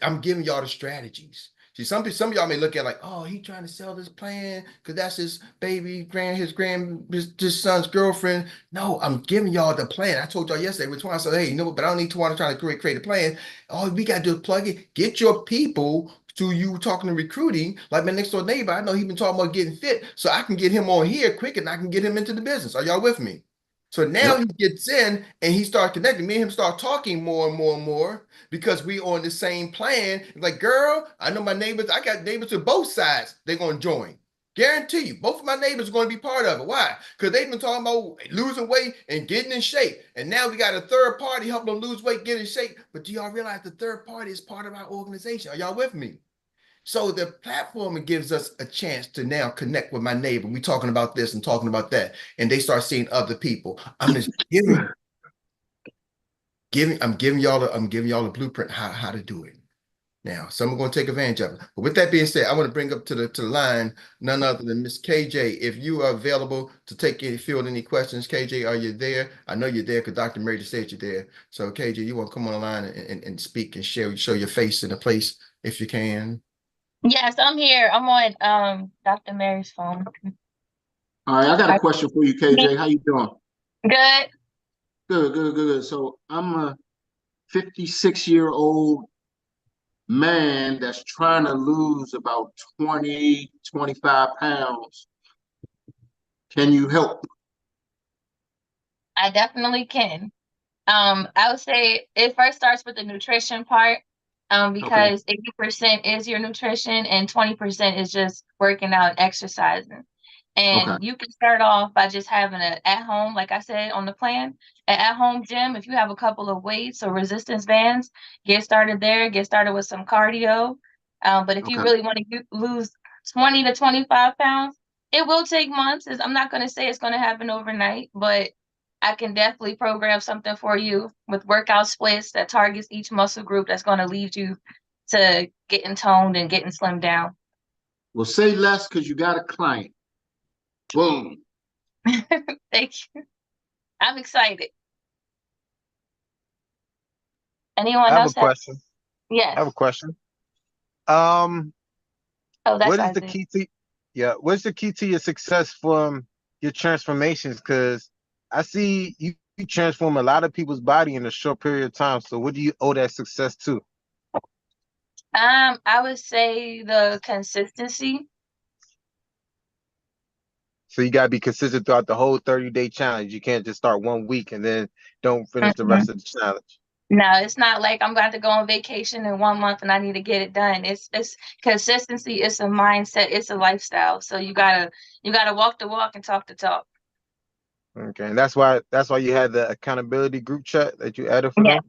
I'm giving y'all the strategies. See, some of y'all may look at like, oh, he trying to sell this plan because that's his baby, his son's girlfriend. No, I'm giving y'all the plan. I told y'all yesterday with Twan, I said, hey, no, but I don't need Twan trying to create a plan. All we got to do is plug it, get your people to you talking to recruiting. Like my next door neighbor, I know he's been talking about getting fit, so I can get him on here quick and I can get him into the business. Are y'all with me? So now he gets in and he starts connecting. Me and him start talking more and more and more because we on the same plan. Like, girl, I know my neighbors. I got neighbors to both sides. They're going to join. Guarantee you, both of my neighbors are going to be part of it. Why? Because they've been talking about losing weight and getting in shape. And now we got a third party helping them lose weight, get in shape. But do y'all realize the third party is part of our organization? Are y'all with me? So the platform gives us a chance to now connect with my neighbor. We talking about this and talking about that, and they start seeing other people. I'm just I'm giving y'all the blueprint how to do it. Now, some are going to take advantage of it. But with that being said, I want to bring up to the line none other than Miss KJ. If you are available to field any questions, KJ, are you there? I know you're there because Dr. Mary just said you're there. So KJ, you want to come on the line and speak and show your face in a place if you can. Yes, I'm here. I'm on Dr. Mary's phone. All right, I got a question for you, KJ. How you doing? Good. Good. So I'm a 56-year-old man that's trying to lose about 20, 25 pounds. Can you help? I definitely can. I would say it first starts with the nutrition part, because 80% is your nutrition and 20% is just working out and exercising. And you can start off by just having an at-home, like I said on the plan, an at-home gym. If you have a couple of weights or resistance bands, get started there. Get started with some cardio. But if you really want to lose 20 to 25 pounds, it will take months. I'm not going to say it's going to happen overnight, but I can definitely program something for you with workout splits that targets each muscle group that's going to lead you to getting toned and getting slimmed down. Well, say less because you got a client. Boom. Thank you. I'm excited. Anyone else? Question. Yes. I have a question. That's what is the key to what's the key to your success from your transformations? Because I see you transform a lot of people's body in a short period of time. So what do you owe that success to? I would say the consistency. So you gotta be consistent throughout the whole 30-day challenge. You can't just start 1 week and then don't finish the rest of the challenge. No, it's not like I'm about to go on vacation in 1 month and I need to get it done. It's consistency. It's a mindset. It's a lifestyle. So you gotta walk the walk and talk the talk. Okay, and that's why you had the accountability group chat that you added for them.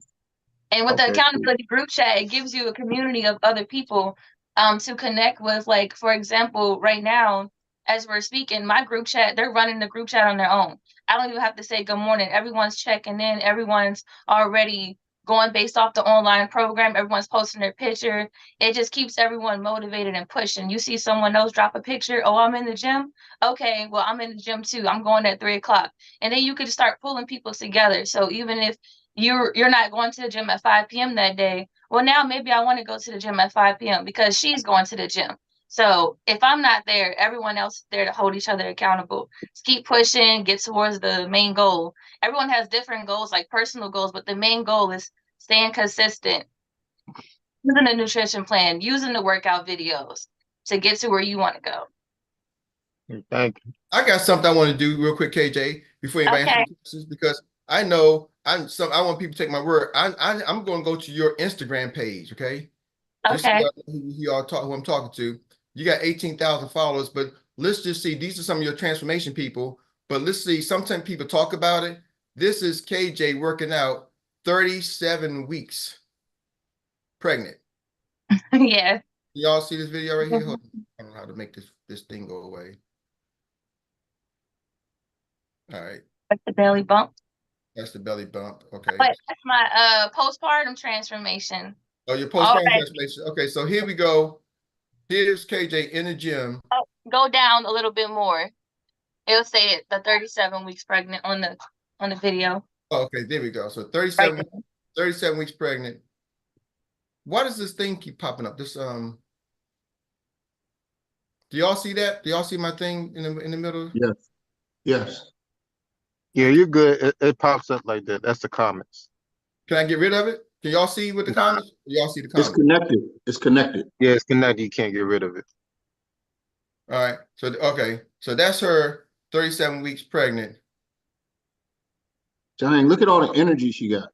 And with the accountability group chat, it gives you a community of other people to connect with. Like, for example, right now, as we're speaking, my group chat, they're running the group chat on their own. I don't even have to say good morning. Everyone's checking in. Everyone's already going based off the online program. Everyone's posting their picture. It just keeps everyone motivated and pushing. You see someone else drop a picture. Oh, I'm in the gym. Okay, well, I'm in the gym too. I'm going at 3 o'clock. And then you could start pulling people together. So even if you're not going to the gym at 5 p.m. that day, well, now maybe I want to go to the gym at 5 p.m. because she's going to the gym. So if I'm not there, everyone else is there to hold each other accountable. Just keep pushing, get towards the main goal. Everyone has different goals, like personal goals, but the main goal is staying consistent, using the nutrition plan, using the workout videos to get to where you want to go. Thank you. I got something I want to do real quick, KJ, before anybody answers questions, because I know I want people to take my word. I'm going to go to your Instagram page, okay? Just so who I'm talking to. You got 18,000 followers, but let's just see. These are some of your transformation people. But let's see. Sometimes people talk about it. This is KJ working out 37 weeks pregnant. Yeah. Y'all see this video right here? Hold on. I don't know how to make this thing go away. All right. That's the belly bump. That's the belly bump. Okay. But that's my postpartum transformation. Oh, your All postpartum right. transformation. Okay, so here we go. Here's KJ in the gym. Oh, go down a little bit more. It'll say it, the 37 weeks pregnant on the video. Oh, okay, there we go. So Right 37 weeks pregnant. Why does this thing keep popping up? This do y'all see that? Do y'all see my thing in the middle? Yes. Yes. Yeah, you're good. It pops up like that. That's the comments. Can I get rid of it? Can y'all see with the comments? Y'all see the It's comments? connected. It's connected. Yeah, it's connected. You can't get rid of it. All right. So okay. So that's her 37 weeks pregnant. Dang, look at all the energy she got.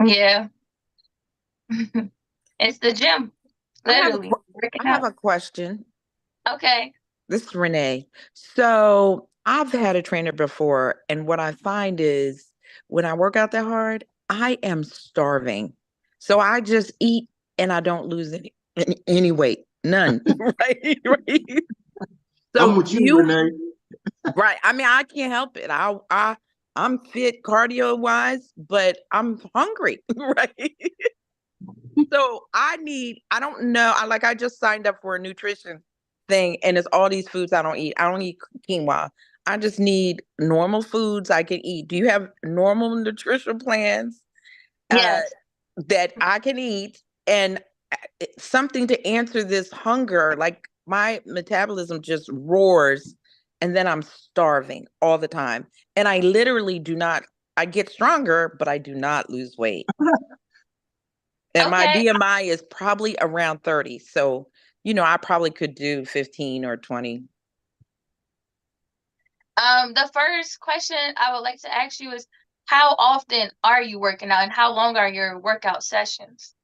Yeah. It's the gym. Literally. I have a question. Okay. This is Renee. So I've had a trainer before, and what I find is when I work out that hard, I am starving. So I just eat and I don't lose any weight. None. Right? Right. So I'm with you, Renee. right. I mean, I can't help it. I'm fit cardio wise, but I'm hungry, right? So I don't know. I just signed up for a nutrition thing and it's all these foods I don't eat. I don't eat quinoa. I just need normal foods I can eat. Do you have normal nutrition plans Yes. that I can eat and something to answer this hunger? Like my metabolism just roars and then I'm starving all the time. And I literally I get stronger, but I do not lose weight. And my Okay. BMI is probably around 30. So, I probably could do 15 or 20. The first question I would like to ask you is how often are you working out and how long are your workout sessions?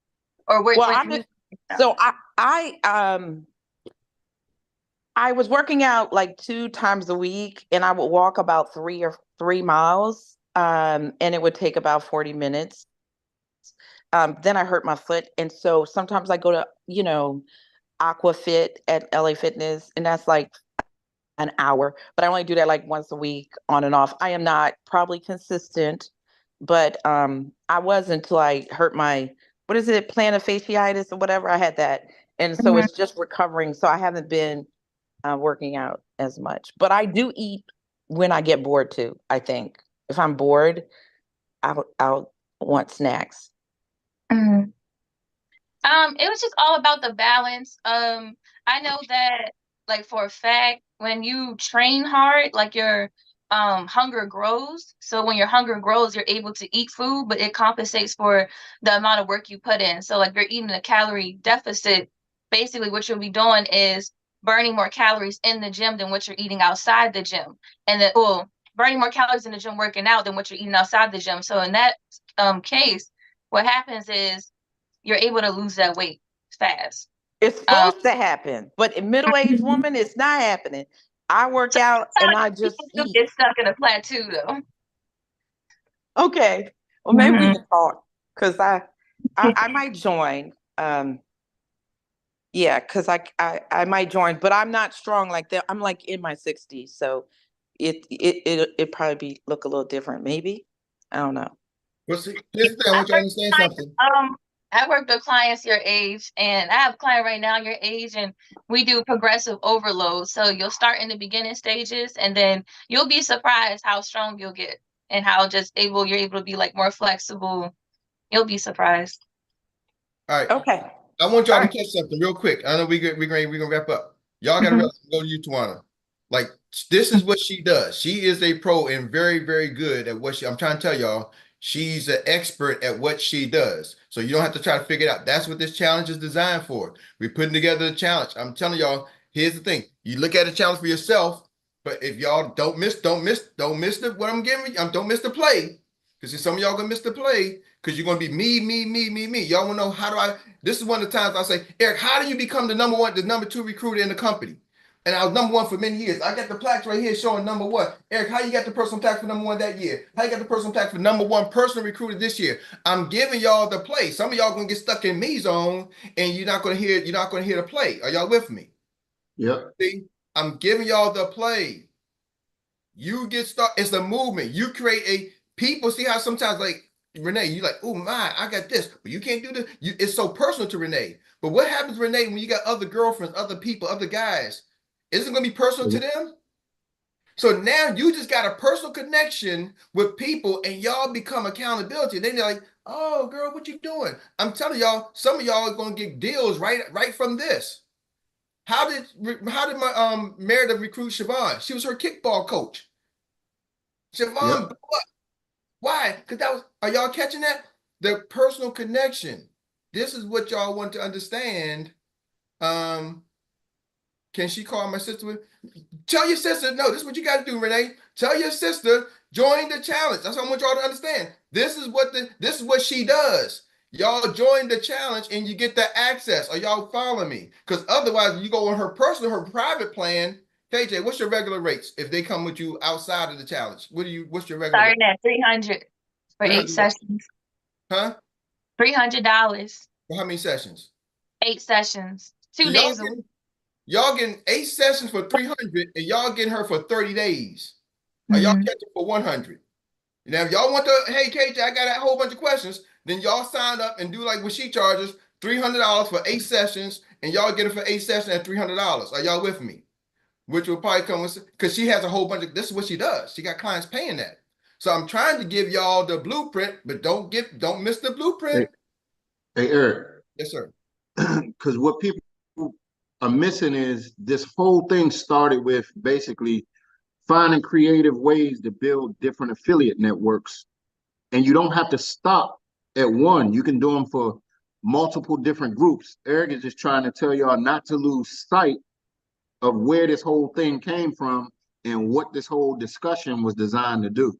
Or so I was working out like 2 times a week and I would walk about 3 miles. And it would take about 40 minutes. Then I hurt my foot. And so sometimes I go to, Aquafit at LA Fitness, and that's like an hour, but I only do that like once a week on and off. I am not probably consistent, but I was until I hurt my, what is it, plantar fasciitis or whatever. I had that. And so it's just recovering. So I haven't been working out as much, but I do eat when I get bored too. I think if I'm bored, I'll want snacks. Mhm. It was just all about the balance. I know that like for a fact, when you train hard, like your hunger grows. So when your hunger grows, you're able to eat food, but it compensates for the amount of work you put in. So like you're eating a calorie deficit. Basically, what you'll be doing is burning more calories in the gym than what you're eating outside the gym. And then, burning more calories in the gym working out than what you're eating outside the gym. So in that case, what happens is you're able to lose that weight fast. It's supposed to happen, but a middle-aged woman, it's not happening. I work out and I just eat. Get stuck in a plateau though. Okay. Well, maybe we can talk because I might join. Yeah, because I might join, but I'm not strong like that. I'm like in my 60s, so it probably look a little different. Maybe I don't know. Well, see, here's the thing. I want you to understand something. I work with clients your age, and I have a client right now your age, and we do progressive overload. So you'll start in the beginning stages, and then you'll be surprised how strong you'll get and how you're able to be like more flexible. You'll be surprised. All right. Okay. I want y'all to catch something real quick. I know we're gonna wrap up. Y'all gotta realize, go to you, Tawana. Like this is what she does. She is a pro and very, very good at what I'm trying to tell y'all. She's an expert at what she does. So you don't have to try to figure it out. That's what this challenge is designed for. We're putting together a challenge. I'm telling y'all, here's the thing. You look at a challenge for yourself, but if y'all don't miss what I'm giving you. Don't miss the play. Because some of y'all gonna miss the play because you're gonna be me. Y'all wanna know this is one of the times I say, Eric, how do you become the number 2 recruiter in the company? And I was number 1 for many years. I got the plaques right here showing number 1. Eric, how you got the personal plaque for number 1 that year? How you got the personal plaque for number 1 personal recruiter this year? I'm giving y'all the play. Some of y'all gonna get stuck in me zone and you're not gonna hear the play. Are y'all with me? Yep. See, I'm giving y'all the play. You get started. It's a movement. You create a people. See how sometimes like Renee, you like, oh my, I got this, but you can't do this. It's so personal to Renee. But what happens, Renee, when you got other girlfriends, other people, other guys? Isn't it gonna be personal to them? So now you just got a personal connection with people, and y'all become accountability. Then they're like, "Oh, girl, what you doing?" I'm telling y'all, some of y'all are gonna get deals right from this. How did my Meredith recruit Siobhan? She was her kickball coach. Siobhan Yep. blew up. Why? Because that was. Are y'all catching that? The personal connection. This is what y'all want to understand. Um, can she call my sister? Tell your sister, no, this is what you got to do, Renee. Tell your sister, join the challenge. That's what I want y'all to understand. This is what she does. Y'all join the challenge and you get the access. Are y'all following me? Because otherwise, you go on her personal, her private plan. KJ, what's your regular rates if they come with you outside of the challenge? What's your regular rate? Starting at 300 for 8 sessions. Huh? $300. For how many sessions? 8 sessions. So 2 days a week. y'all getting 8 sessions for 300 and y'all getting her for 30 days. Are y'all catching for 100? Now, if y'all want to, hey, KJ, I got a whole bunch of questions, then y'all sign up and do like what she charges, $300 for 8 sessions, and y'all get it for 8 sessions at $300. Are y'all with me? Which will probably come with, because she has a whole bunch of, this is what she does. She got clients paying that. So I'm trying to give y'all the blueprint, but don't miss the blueprint. Hey Eric. Yes, sir. Because what people are missing is this whole thing started with basically finding creative ways to build different affiliate networks. And you don't have to stop at one. You can do them for multiple different groups. Eric is just trying to tell y'all not to lose sight of where this whole thing came from and what this whole discussion was designed to do.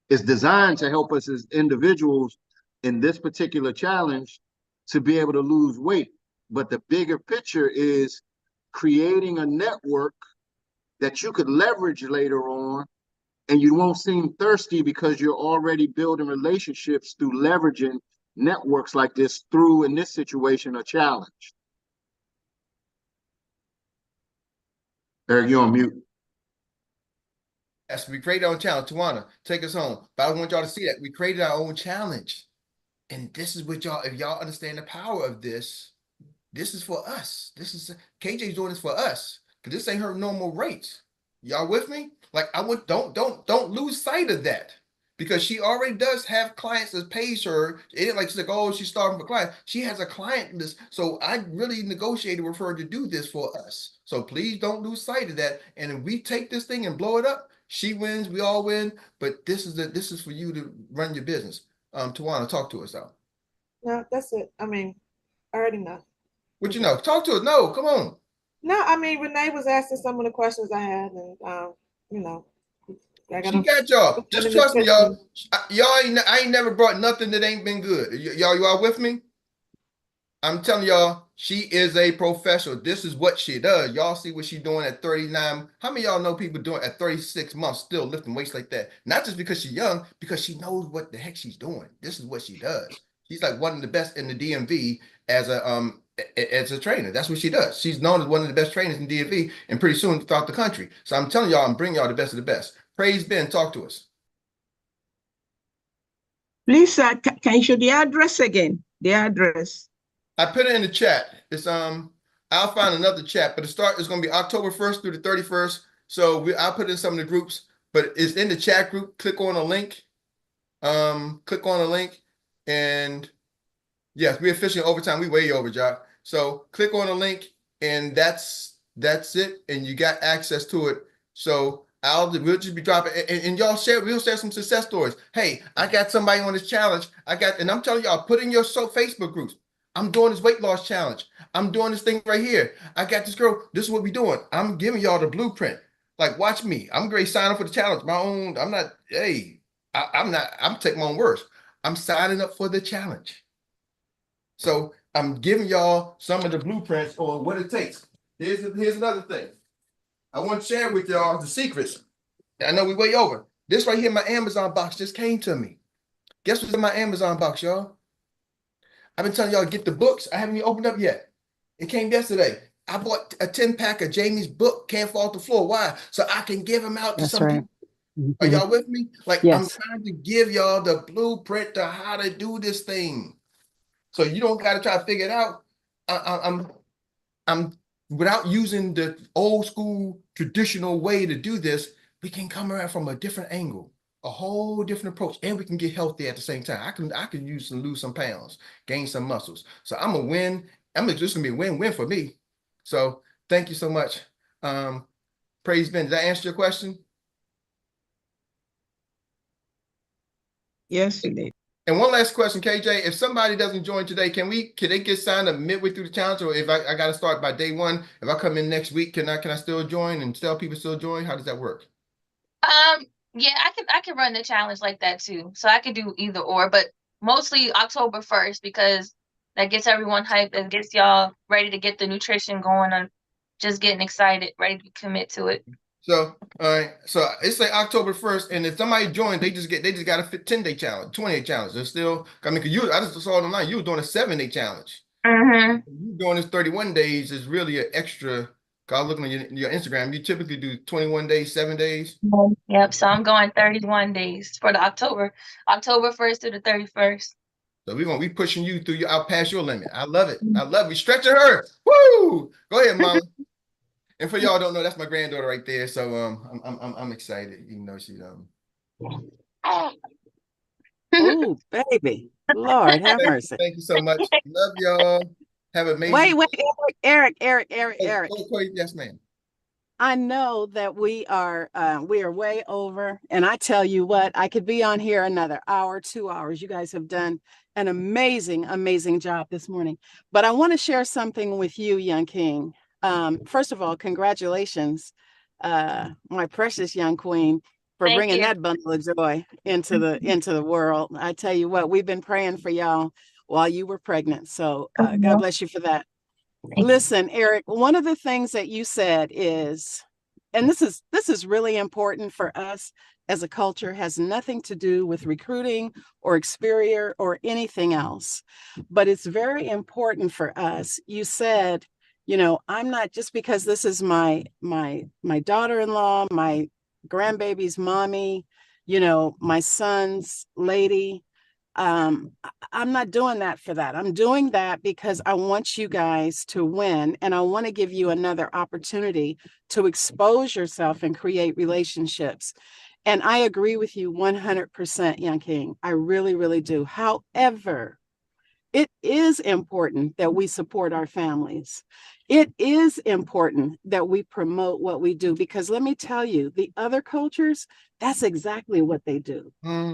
It's designed to help us as individuals in this particular challenge to be able to lose weight. But the bigger picture is creating a network that you could leverage later on, and you won't seem thirsty because you're already building relationships through leveraging networks like this through, in this situation, a challenge. Eric, you're on mute. Yes, we created our own challenge. Tawana, take us home. But I want y'all to see that we created our own challenge. And this is what y'all, if y'all understand the power of this, this is for us. This is KJ's doing this for us. Because this ain't her normal rates. Y'all with me? Like I would don't lose sight of that. Because she already does have clients that pays her. It ain't like she's like, oh, she's starting for clients. She has a client list. So I really negotiated with her to do this for us. So please don't lose sight of that. And if we take this thing and blow it up, she wins, we all win. But this is for you to run your business. Tawana, talk to us though. No, that's it. I mean, I already know. What you know? Talk to us. No, come on. No, I mean, Renee was asking some of the questions I had, and you know, She got y'all. Just trust me, y'all. I ain't never brought nothing that ain't been good. You all with me? I'm telling y'all, she is a professional. This is what she does. Y'all see what she's doing at 39. How many of y'all know people doing at 36 months still lifting weights like that? Not just because she's young, because she knows what the heck she's doing. This is what she does. She's like one of the best in the DMV as a trainer. That's what she does. She's known as one of the best trainers in DMV and pretty soon throughout the country. So I'm telling y'all, I'm bringing y'all the best of the best. Praise Ben, talk to us. Please, can you show the address again? The address. I put it in the chat. It's I'll find another chat, but the start is going to be October 1st through the 31st. So I'll put it in some of the groups, but it's in the chat group. Click on a link. Click on a link, and yes, we're officially overtime. We way over, Jock. So click on a link, and that's it, and you got access to it. So we'll just be dropping, and y'all we'll share some success stories. Hey, I got somebody on this challenge. And I'm telling y'all, put in your Facebook groups. I'm doing this weight loss challenge. I'm doing this thing right here. I got this girl. This is what we're doing. I'm giving y'all the blueprint. Like, watch me. I'm going to sign up for the challenge. I'm taking my own words. I'm signing up for the challenge. So I'm giving y'all some of the blueprints on what it takes. Here's another thing. I want to share with y'all the secrets. I know we way over. This right here, my Amazon box just came to me. Guess what's in my Amazon box, y'all? I've been telling y'all to get the books. I haven't even opened up yet. It came yesterday. I bought a 10-pack of Jamie's book, Can't Fall to the Floor. Why? So I can give them out to some people. Are y'all with me? Like, I'm Yes. trying to give y'all the blueprint to how to do this thing. So you don't got to try to figure it out. I'm without using the old school traditional way to do this, we can come around from a different angle, a whole different approach, and we can get healthy at the same time. I can use and lose some pounds, gain some muscles. So I'm a win. Just gonna be a win-win for me. So thank you so much. Praise Ben. Did that answer your question? Yes, you did. And one last question, KJ. If somebody doesn't join today, can they get signed up midway through the challenge, or if I got to start by day one? If I come in next week, can I still join and tell people still join? How does that work? Yeah, I can run the challenge like that too. So I could do either or, but mostly October 1st because that gets everyone hyped and gets y'all ready to get the nutrition going and just getting excited, ready to commit to it. So, all right. So it's like October 1st, and if somebody joins, they just got a 10-day challenge, 20-day challenge. They're still, I mean, I just saw it online. You were doing a 7-day challenge. Mm-hmm. You doing this 31 days is really an extra. Cause I was looking at your Instagram. You typically do 21 days, 7 days. Yep. So I'm going 31 days for the October 1st to the 31st. So we're gonna be pushing you through your out past your limit. I love it. I love it. Stretching her. Woo! Go ahead, mama. And for y'all don't know, that's my granddaughter right there. So I'm excited, even though she's Oh, baby. Lord, have mercy. Thank you so much. Love y'all. Have an amazing. Wait, Eric. Yes, ma'am. I know that we are way over, and I tell you what, I could be on here another hour, 2 hours. You guys have done an amazing job this morning. But I want to share something with you, young king. First of all, congratulations, my precious young queen, for Thank bringing you. that bundle of joy into the world. I tell you what, we've been praying for y'all while you were pregnant. So God bless you for that. Listen, Eric, one of the things that you said is, and this is really important for us as a culture, has nothing to do with recruiting or Experior or anything else, but it's very important for us. You said, I'm not, just because this is my daughter-in-law, my grandbaby's mommy, my son's lady. I'm not doing that for that. I'm doing that because I want you guys to win, and I want to give you another opportunity to expose yourself and create relationships. And I agree with you 100%, Young King. I really, really do. However, it is important that we support our families. It is important that we promote what we do, because let me tell you, the other cultures, that's exactly what they do.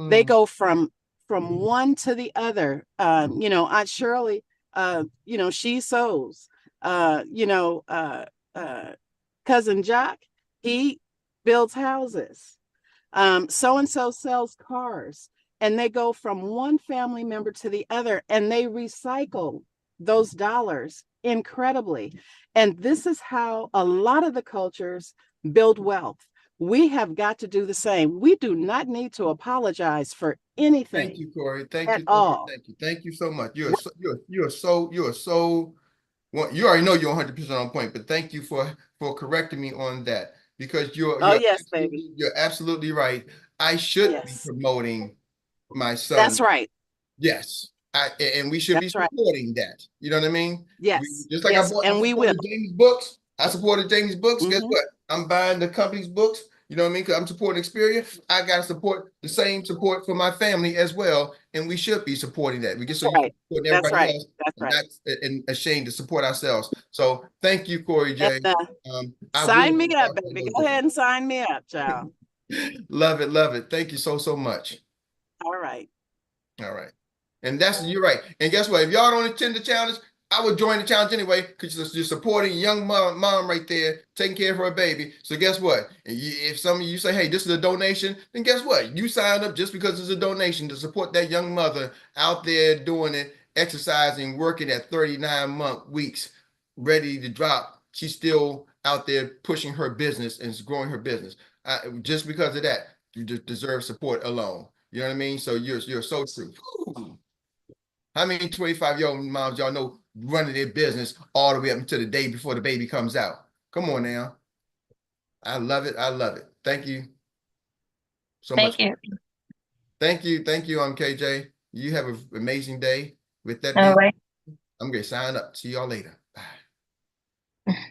They go from one to the other. Aunt Shirley, she sews. Cousin Jack, he builds houses. So and so sells cars, and they go from one family member to the other, and they recycle those dollars incredibly. And this is how a lot of the cultures build wealth. We have got to do the same. We do not need to apologize for anything. Thank you, Corey. Thank at you. all. Thank you so much. You are so well, you already know you're 100% on point, but thank you for correcting me on that, because Yes, baby. You're absolutely right. I should be promoting my son. That's right. Yes. And we should be That's right. supporting that. You know what I mean? Yes. Just like yes, and we will. Jamie's books. I supported Jamie's books. Guess what? I'm buying the company's books. You know what I mean? Because I'm supporting Experience. I got to support the same support for my family as well. And we should be supporting that. We get so Right. you support That's everybody right. else. That's And right. not ashamed to support ourselves. So thank you, Corey J. Sign me up, baby. Go ahead and sign me up, child. Love it. Love it. Thank you so much. All right. All right. And you're right. And guess what? If y'all don't attend the challenge, I would join the challenge anyway, because you're supporting a young mom right there, taking care of her baby. So guess what? If some of you say, hey, this is a donation, then guess what? You signed up just because it's a donation to support that young mother out there doing it, exercising, working at 39 weeks, ready to drop. She's still out there pushing her business and growing her business. Just because of that, you deserve support alone. You know what I mean? So you're so true. Ooh. How many 25-year-old moms y'all know running their business all the way up until the day before the baby comes out? Come on now. I love it. I love it. Thank you. So Thank much. you. Thank you, KJ. You have an amazing day. With that All being, right. I'm gonna sign up. See y'all later. Bye.